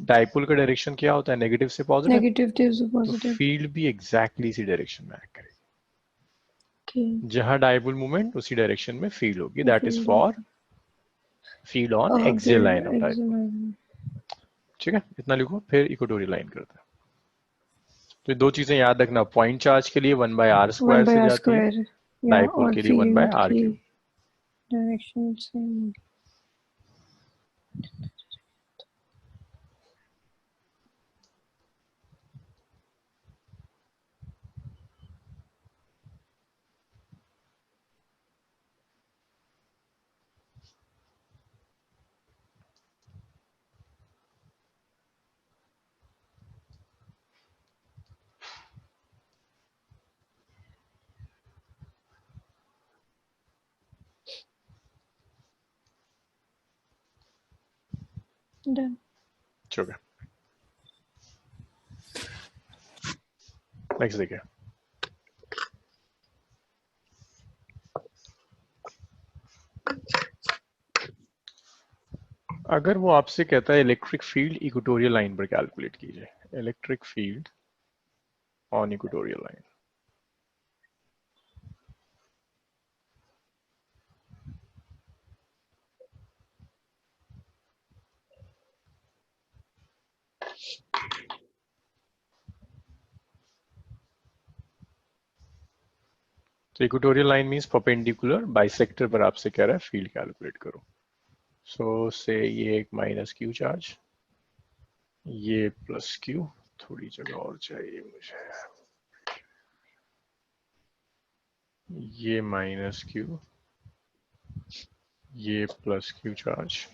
डाइपोल का डायरेक्शन क्या होता है, नेगेटिव से पॉजिटिव, नेगेटिव से तो पॉजिटिव। फील्ड भी एग्जैक्टली इसी डायरेक्शन में एक्ट करेगी। ओके, जहां डाइपोल मूवमेंट उसी डायरेक्शन में फील्ड होगी, that is for field on axial line of dipole. ठीक है, इतना लिखो, फिर इक्वेटोरियल लाइन करते हैं। तो ये दो चीजें याद रखना, पॉइंट चार्ज के लिए 1/r² से जाती है, स्क्वायर, या डाइपोल और के लिए फील्ड की 1/r³। Direction same. डन। ठीक है, नेक्स्ट देखिए। अगर वो आपसे कहता है इलेक्ट्रिक फील्ड इक्वेटोरियल लाइन पर कैलकुलेट कीजिए, electric field on equatorial line. तो equatorial line means perpendicular bisector पर आपसे कह रहा है फील्ड कैलकुलेट करो। सो से ये एक माइनस क्यू चार्ज, ये प्लस क्यू, थोड़ी जगह और चाहिए मुझे, ये माइनस क्यू, ये plus Q charge.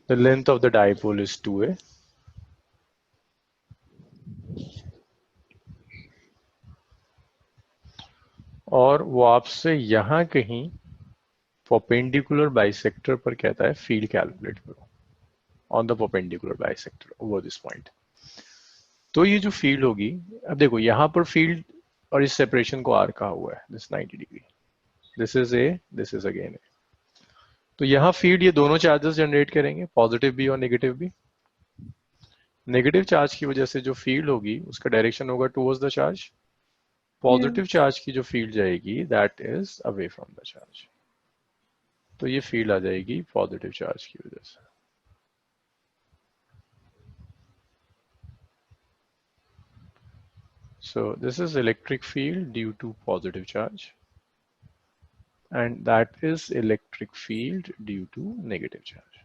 The length of the dipole is 2a, और वो आपसे यहां कहीं परपेंडिकुलर बाइसेक्टर पर कहता है फील्ड कैलकुलेट करो on the perpendicular bisector over this point. तो ये जो फील्ड होगी, अब देखो यहां पर फील्ड और इस सेपरेशन को आर कहा हुआ है, this 90 degree, this is A, this is again A. तो यहाँ फील्ड ये दोनों चार्जेस जनरेट करेंगे, पॉजिटिव भी और नेगेटिव भी। नेगेटिव चार्ज की वजह से जो फील्ड होगी उसका डायरेक्शन होगा towards the charge, positive charge की जो फील्ड जाएगी that is away from the charge. तो ये फील्ड आ जाएगी पॉजिटिव चार्ज की वजह से। So this is electric field due to positive charge, and that is electric field due to negative charge.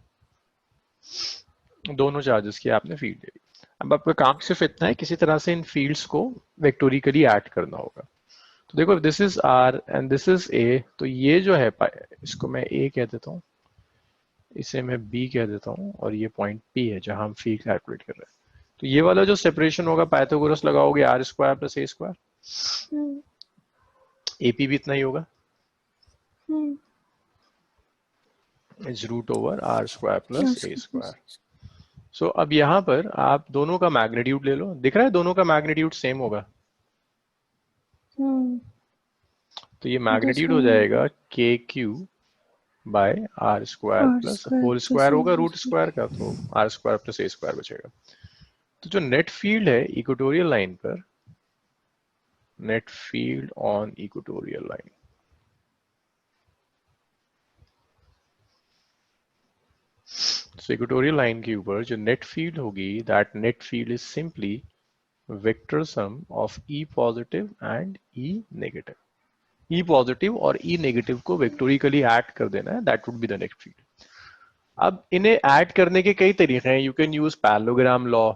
दोनों चार्जेस की आपने फील्ड दे दी। अब आपका काम सिर्फ इतना है, किसी तरह से इन फील्ड्स को वेक्टोरिकली ऐड करना होगा। तो देखो this is R and this is A, तो ये जो है इसको मैं ए कह देता हूँ, इसे मैं बी कह देता हूँ, और ये पॉइंट पी है जहां हम फील्ड कैलकुलेट कर रहे हैं। तो ये वाला जो सेपरेशन होगा पाइथागोरस लगाओगे r² + a², एपी भी इतना ही होगा, इज √r² + a²। सो अब यहाँ पर आप दोनों का मैग्नीट्यूड ले लो, दिख रहा है दोनों का मैग्नीट्यूड सेम होगा। तो ये मैग्नीट्यूड हो जाएगा KQ/r² + होल स्क्वायर होगा रूट स्क्वायर का, तो r² + a² बचेगा। तो जो नेट फील्ड है इक्वेटोरियल लाइन पर, net field on equatorial line, so equatorial line के ऊपर जो नेट फील्ड होगी, that net field is simply vector sum of E positive and E negative. E positive और ई नेगेटिव को वेक्टोरिकली ऐड कर देना है, that would be the net field. अब इन्हें ऐड करने के कई तरीके हैं, you can use parallelogram law,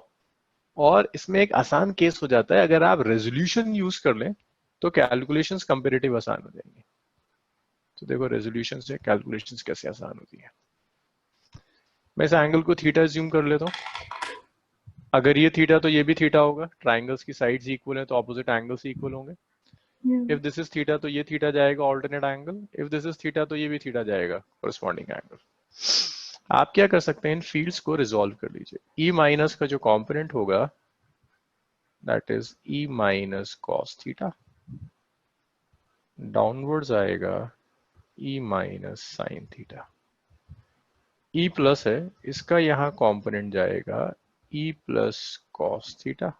और इसमें एक आसान केस हो जाता है, अगर आप रेजोल्यूशन यूज कर लें तो कैलकुलेशंस कंपैरेटिव आसान हो जाएंगे। तो देखो रेजोल्यूशन से कैलकुलेशंस कैसे आसान होती है। मैं इस एंगल को थीटा अज्यूम कर लेता हूँ, अगर ये थीटा तो ये भी थीटा होगा, ट्राइंगल्स की साइड्स इक्वल है तो ऑपोजिट एंगल्स इक्वल होंगे। इफ दिस इज थीटा तो ये थीटा जाएगा alternate angle, if this is theta तो ये भी थीटा जाएगा कोरिस्पॉन्डिंग एंगल। आप क्या कर सकते हैं, इन फील्ड्स को रिजॉल्व कर लीजिए। ई माइनस का जो कॉम्पोनेंट होगा that is E minus cos theta, downwards आएगा E minus sine theta. E plus है, इसका यहाँ कॉम्पोनेंट जाएगा E प्लस कॉस थीटा,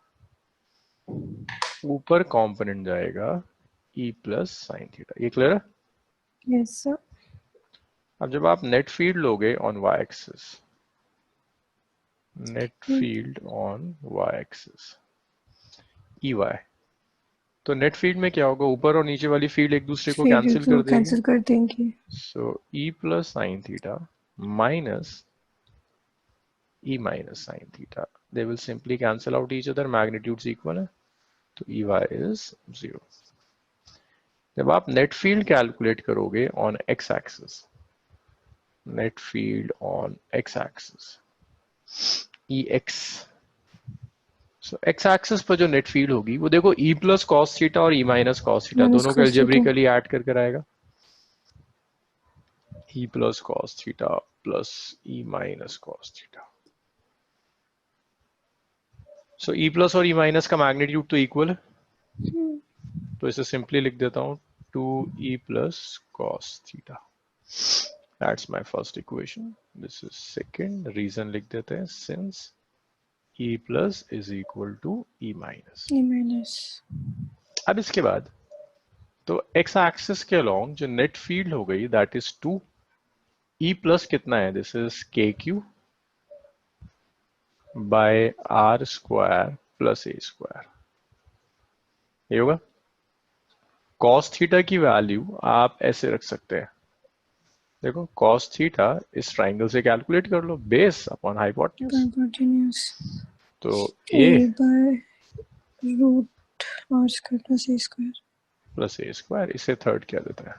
ऊपर कॉम्पोनेंट जाएगा E प्लस साइन थीटा। ये क्लियर है? Yes, sir. अब जब आप नेट फील्ड लोगे on y axis, net field on y axis EY, तो नेट फील्ड में क्या होगा, ऊपर और नीचे वाली फील्ड एक दूसरे को फिर कैंसिल तो कर देंगे। कैंसिल कर देंगे। सो E plus sine theta minus E minus sine theta, they will simply cancel out each other, magnitudes equal है, तो EY इज 0। जब आप नेट फील्ड कैलकुलेट करोगे on x axis, net field on x axis EX, so x axis पर जो net field होगी वो देखो E प्लस कॉस थीटा और E minus cos theta minus दोनों को cos theta। एल्जेब्रिकली ऐड कर कर आएगा। E plus cos theta plus E minus cos theta, so E plus और E माइनस का मैग्नीट्यूड तो इक्वल है, तो इसे सिंपली लिख देता हूं 2E plus cos theta. That's my first equation, this is second. Reason लिख देते हैं, since E plus is equal to E minus. E minus। अब इसके बाद तो x एक्सिस के अलोंग जो नेट फील्ड हो गई दैट इज 2 E प्लस कितना है, this is KQ by R square plus A square. ये होगा cos थीटा की वैल्यू आप ऐसे रख सकते हैं, देखो cos थीटा इस ट्राइंगल से कैलकुलेट कर लो, बेस अपॉन हाइपोटेन्यूज, Hypotenuse। तो A A by root R square plus A square। Plus A square, इसे थर्ड क्या देते हैं,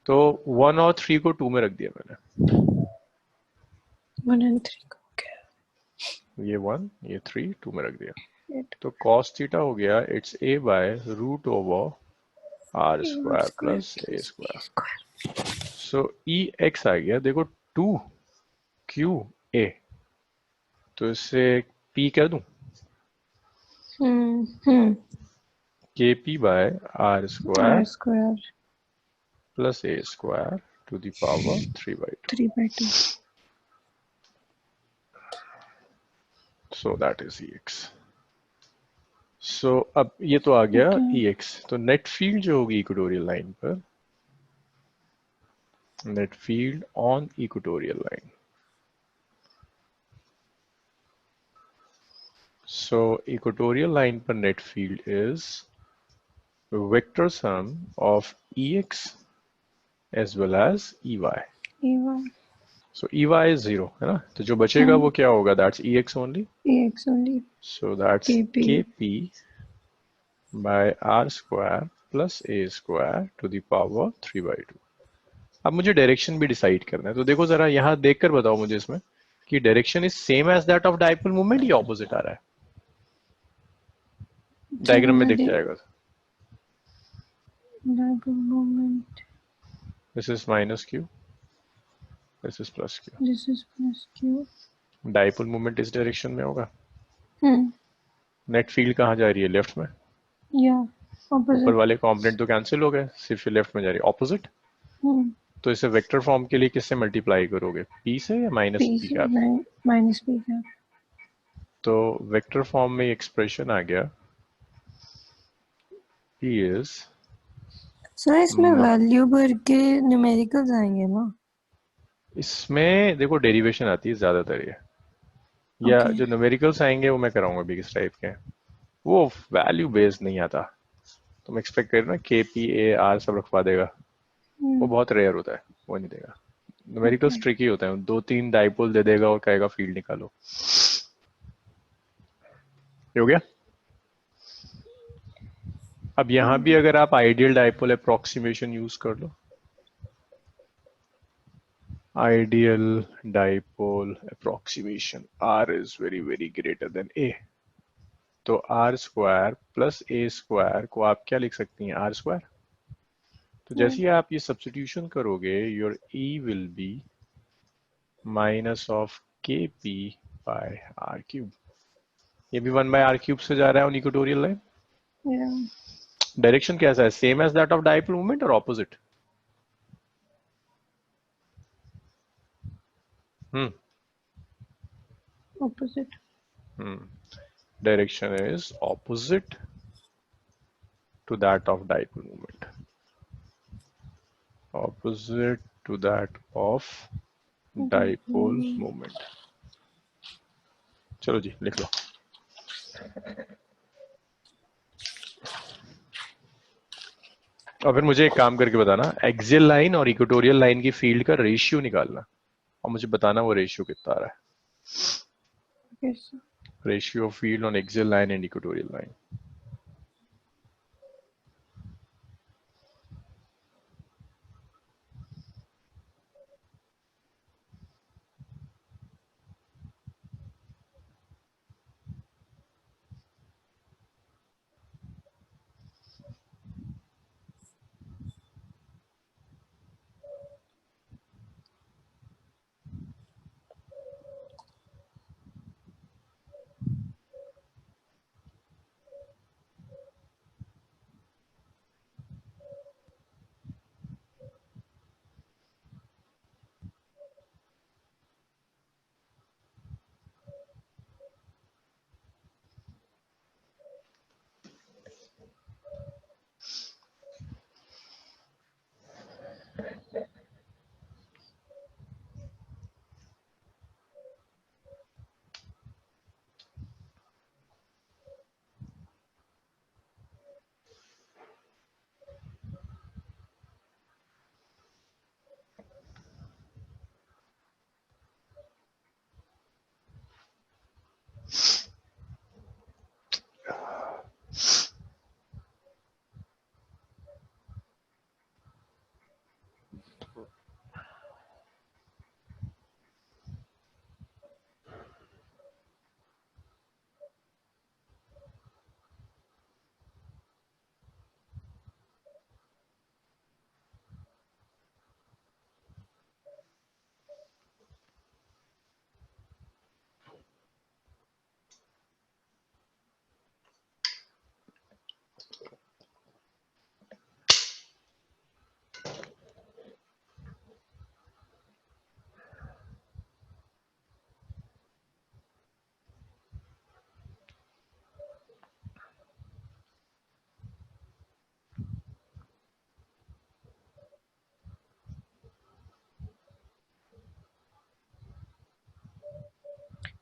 तो 1 और 3 को 2 में रख दिया मैंने, 1 and 3 को क्या? ये 1 ये 3 2 में रख दिया, 8 तो cos थीटा हो गया it's A by root over R A square square plus A plus A square. square। So EX आ गया, देखो 2QA, तो इससे P कर दूं, KP by R square R square plus A square to the power 3/2, 3/2। So that is EX। So अब ये तो आ गया Okay। EX, तो नेट फील्ड जो होगी इक्वेटोरियल लाइन पर, net field on equatorial line, so equatorial line पर net field is vector some of EX as well as EY। EY। So EY is 0 है ना, तो जो बचेगा वो क्या होगा, that's EX only, EX only। so that's KP। KP by R square plus A square to the power 3/2। अब मुझे डायरेक्शन भी डिसाइड करना है, तो देखो जरा यहाँ देखकर बताओ मुझे इसमें कि direction is same as that of dipole movement या ऑपोजिट आ रहा है, डायग्राम में दिख जाएगा। Dipole moment। This is minus Q, this is plus Q, This is plus Q। Dipole movement इस डायरेक्शन में होगा, Hmm। नेट फील्ड कहाँ जा रही है, लेफ्ट में, Yeah। ऊपर Opposite। वाले कंपोनेंट तो कैंसिल हो गए, सिर्फ ये लेफ्ट में जा रही है, ऑपोजिट। Hmm। तो इसे वेक्टर फॉर्म के लिए किससे मल्टीप्लाई करोगे, P से या माइनस P P से कैप, minus P cap। तो वेक्टर फॉर्म में एक्सप्रेशन आ गया P इज, सर इसमें वैल्यू भर के न्यूमेरिकल्स आएंगे ना? इसमें देखो डेरिवेशन आती है ज्यादातर ये, या Okay। जो न्यूमेरिकल्स आएंगे वो मैं कराऊंगा अभी किस टाइप के, वो वैल्यू बेस्ड नहीं आता, तुम एक्सपेक्ट करो ना KPAR सब रखवा देगा, वो बहुत रेयर होता है, वो नहीं देगा। न्यूमेरिकल्स ट्रिकी होता है, 2-3 डाइपोल दे देगा और कहेगा फील्ड निकालो। ये हो गया। अब यहाँ भी अगर आप आइडियल डाइपोल अप्रोक्सीमेशन यूज कर लो, ideal dipole approximation R is very very greater than A, तो R square plus A square को आप क्या लिख सकती हैं, R स्क्वायर। तो जैसे ही आप ये सब्स्टिट्यूशन करोगे, your E will be minus of KP by R cube, ये भी 1/R क्यूब से जा रहा है on equatorial line. Yeah। Direction कैसा है, same as that of dipole movement और opposite, Opposite. Direction is opposite to that of dipole moment. Opposite to that of dipole moment. चलो जी लिख लो. और फिर मुझे एक काम करके बताना, एक्सियल लाइन और इक्वेटोरियल लाइन की फील्ड का रेशियो निकालना और मुझे बताना वो रेशियो कितना आ रहा है. Yes, sir. Ratio of field on axial line and equatorial line.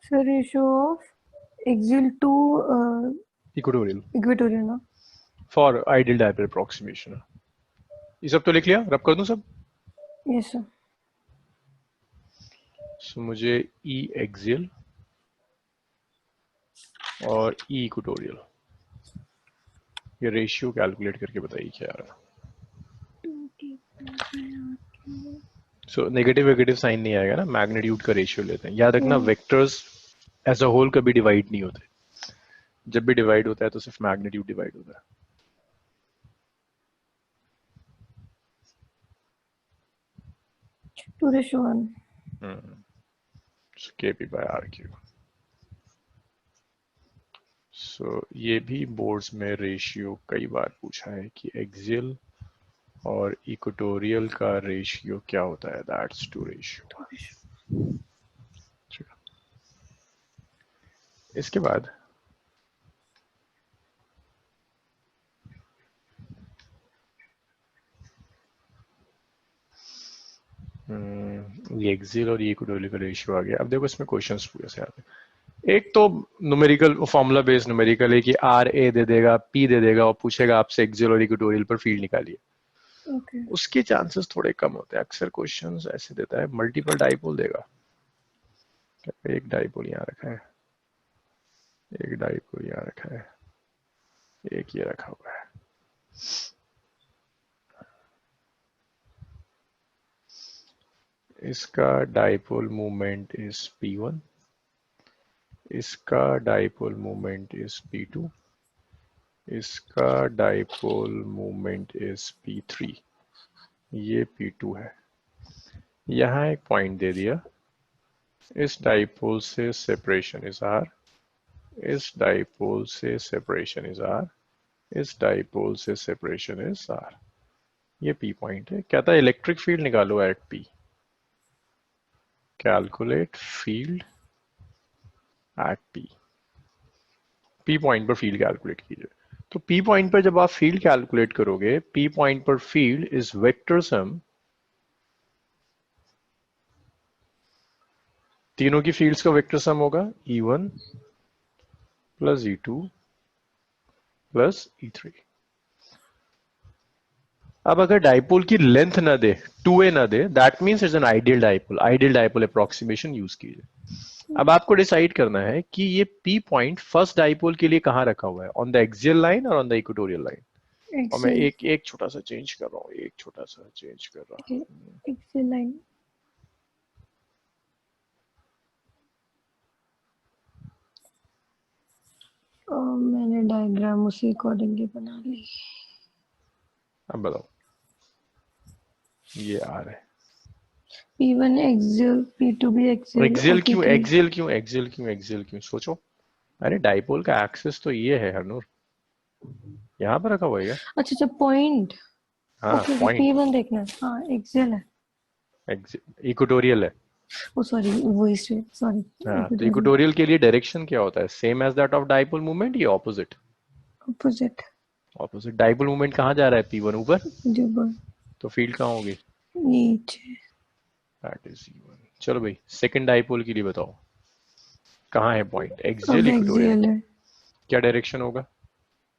So ratio of axial to Equatorial. equatorial, ना? For ideal dipole approximation. ये सब तो लिख लिया, रब कर दूं सब. Yes, sir. So मुझे E axial और E equatorial ये रेशियो कैलकुलेट करके बताइए क्या आ रहा है. सो नेगेटिव नेगेटिव साइन नहीं आएगा ना, मैग्नीट्यूड का रेशियो लेते हैं. याद रखना वेक्टर्स एज अ होल कभी डिवाइड नहीं होते. जब भी डिवाइड होता है तो सिर्फ मैग्नीट्यूड डिवाइड होता है. Two ratio one. KP by RQ. सो ये भी बोर्ड्स में रेशियो कई बार पूछा है कि एक्सियल और इक्वेटोरियल का रेशियो क्या होता है. That's two ratio. इसके बाद ये एक्सियल और ये इक्वेटोरियल का रेशियो आ गया. अब देखो इसमें क्वेश्चंस पूरे से आते हैं. एक तो न्यूमेरिकल फॉर्मूला बेस्ड न्यूमेरिकल है कि आर ए दे देगा, पी दे देगा और पूछेगा आपसे एक्सियल और इक्वेटोरियल पर फील्ड निकालिए. Okay. उसके चांसेस थोड़े कम होते हैं. अक्सर क्वेश्चंस ऐसे देता है मल्टीपल डाइपोल देगा. एक डाइपोल यहाँ रखा है, एक डाइपोल यहाँ रखा है, एक ये रखा हुआ है. इसका डाइपोल मूवमेंट इज P1, इसका डाइपोल मूवमेंट इज P2, इसका डाइपोल मूवमेंट इज P3, ये P2 है. यहाँ एक पॉइंट दे दिया, इस डाइपोल से सेपरेशन इज R, इस डाइपोल से सेपरेशन इज R, इस डाइपोल से सेपरेशन इज R. ये P पॉइंट है. कहता है इलेक्ट्रिक फील्ड निकालो at P. Calculate field at P point पर फील्ड कैलकुलेट कीजिए। तो पी पॉइंट पर जब आप फील्ड कैलकुलेट करोगे, पी पॉइंट पर फील्ड इज वेक्टर सम, तीनों की फील्ड्स का वेक्टर सम होगा E1 plus E2 plus E3। अब अगर डाइपोल की लेंथ ना दे, 2a ना दे, that means it's an ideal dipole. Ideal dipole approximation use कीजिए। अब आपको डिसाइड करना है कि ये पी पॉइंट फर्स्ट डाइपोल के लिए कहां रखा हुआ है, ऑन द एक्सियल लाइन और ऑन द इक्वेटोरियल लाइन। और मैं एक्सेल एक छोटा सा चेंज कर रहा हूँ, एक छोटा सा चेंज कर रहा हूँ। Axial line. मैंने डायग्राम उसी अकॉर्डिंगली बना ली। अब बताओ, ये आ रहा है P1 एक्सियल, P2 भी एक्सियल और एक्सियल क्यों, P3। एक्सियल क्यों, एक्सियल क्यों, एक्सियल क्यों, सोचो। अरे डाइपोल का एक्सिस तो ये है हरनूर, यहाँ पर रखा हुआ है क्या? अच्छा अच्छा, पॉइंट। हाँ ओके ओके, पॉइंट, P1 देखना है। हाँ एक्सियल है। इक्वेटोरियल है। ओ सॉरी, वही स्ट्रेट, सॉरी। हाँ तो इक्वेटोरियल इक्वेटोरियल के लिए डायरेक्शन क्या होता है, same as that of dipole movement, ये opposite. Opposite. Opposite dipole movement कहाँ जा रहा है, P1 ऊपर, ऊपर। तो फील्ड कहाँ होगी, नीचे। That is E1। चलो भाई सेकंड डाइपोल के लिए बताओ, कहाँ है पॉइंट, एक्सियल अब इक्वेटोरियल, एक्सियल है। क्या डायरेक्शन होगा,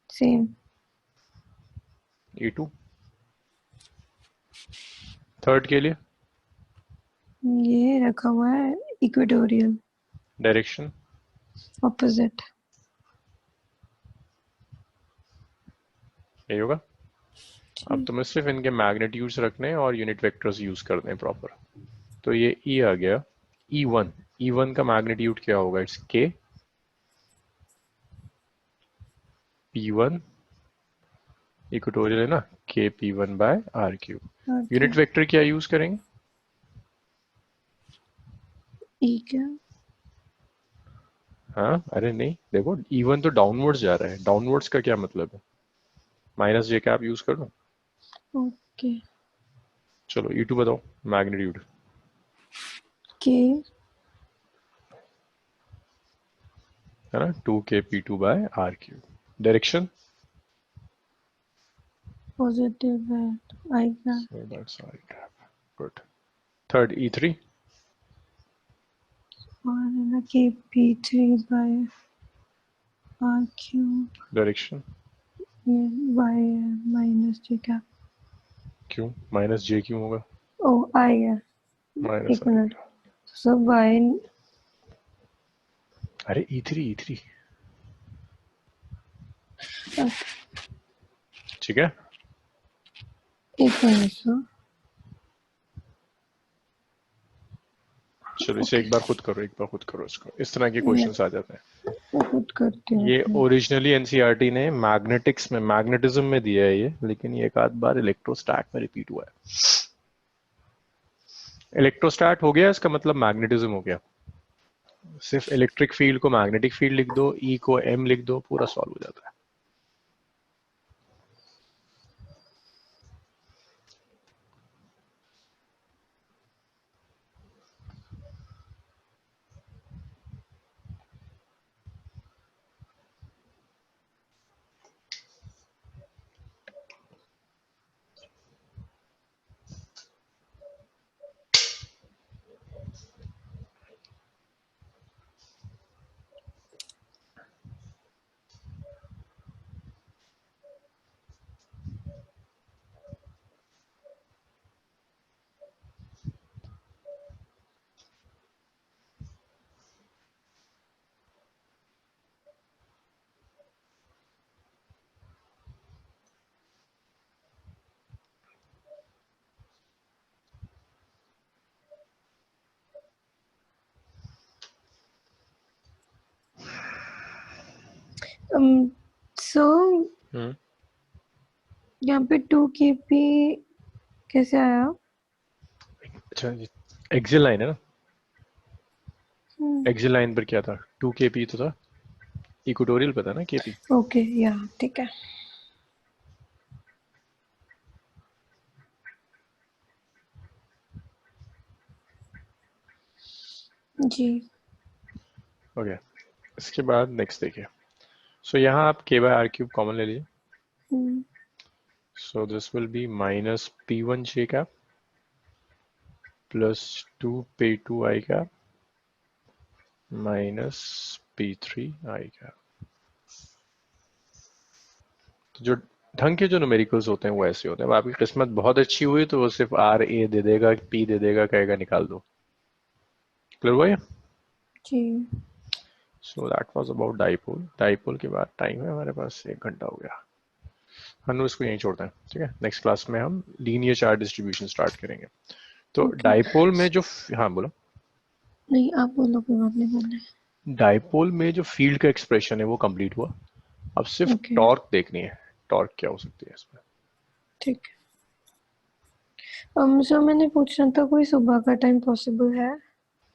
सेम। E2। थर्ड के लिए ये रखा हुआ है इक्वेटोरियल, डायरेक्शन, अपोजिट। यही होगा। अब तुम्हें सिर्फ इनके मैग्नीट्यूड्स रखने हैं और यूनिट वेक्टर्स यूज करने हैं प्रॉपर। तो ये E आ गया, E1, E1 का मैग्नीट्यूड क्या होगा, इट्स K P1, इक्वेटोरियल है ना, K P1 by R cube. Okay. Unit vector क्या यूज करेंगे, ई क्या? हाँ अरे नहीं देखो, E1 तो डाउनवर्ड्स जा रहा है, डाउनवर्ड्स का क्या मतलब है, माइनस जे कैप यूज कर दो। ओके। चलो E2 बताओ मैग्नीट्यूड, के है ना, 2K P2 by R cube. Direction, positive है तो आएगा। so that's R cap, good। Third E3, और है ना के P3/R³ डायरेक्शन ये y है माइनस जे का। क्यों, माइनस जे क्यों होगा, ओ आ गया। माइनस एक आ मिनट, गया। सब y। अरे E3, ठीक है। एक मिनट सर। चलो इसे ओके, एक बार खुद करो, एक बार खुद करो इसको, इस तरह के मैं क्वेश्चंस आ जाते हैं। खुद करती हूँ ये एक मिनट। ओरिजिनली एनसीईआरटी ने मैग्नेटिक्स में, मैग्नेटिज्म में दिया है ये, लेकिन ये एक आध बार इलेक्ट्रोस्टैट में रिपीट हुआ है। इलेक्ट्रोस्टैट हो गया इसका मतलब मैग्नेटिज्म हो गया। सिर्फ इलेक्ट्रिक फील्ड को मैग्नेटिक फील्ड लिख दो, ई को एम लिख दो, पूरा सॉल्व हो जाता है। सो हम्म, यहाँ पे 2 kp कैसे आया? अच्छा एक्सियल लाइन है ना, हम्म, एक्सियल लाइन पर क्या था, 2 kp तो था, इक्वेटोरियल पता ना kp। ओके या ठीक है। जी। ओके, इसके बाद नेक्स्ट देखिए। सो यहाँ आप k by R cube common ले लीजिए। Hmm, so this will be minus p1 j cap plus 2 p2 i cap minus p3 i cap. तो जो ढंग के जो न्यूमेरिकल्स होते हैं वो ऐसे होते हैं। अब आपकी किस्मत बहुत अच्छी हुई तो वो सिर्फ आर ए दे देगा, पी दे देगा, कहेगा निकाल दो। क्लियर हुआ ये? जी। So that was about dipole. Dipole के बाद टाइम है हमारे पास 1 घंटा हो गया। हम लोग इसको यहीं छोड़ते हैं, ठीक है। नेक्स्ट क्लास में हम लीनियर चार्ज डिस्ट्रीब्यूशन स्टार्ट करेंगे। तो ओके। डाइपोल में जो हाँ बोलो। नहीं, आप बोलो, कोई बात नहीं, बोलना डाइपोल में जो फील्ड का एक्सप्रेशन है वो कंप्लीट हुआ। अब है। सिर्फ ओके, टॉर्क देखनी है, टॉर्क क्या हो सकती है इसमें। ठीक है। सर मैंने पूछना था, कोई सुबह का टाइम पॉसिबल है?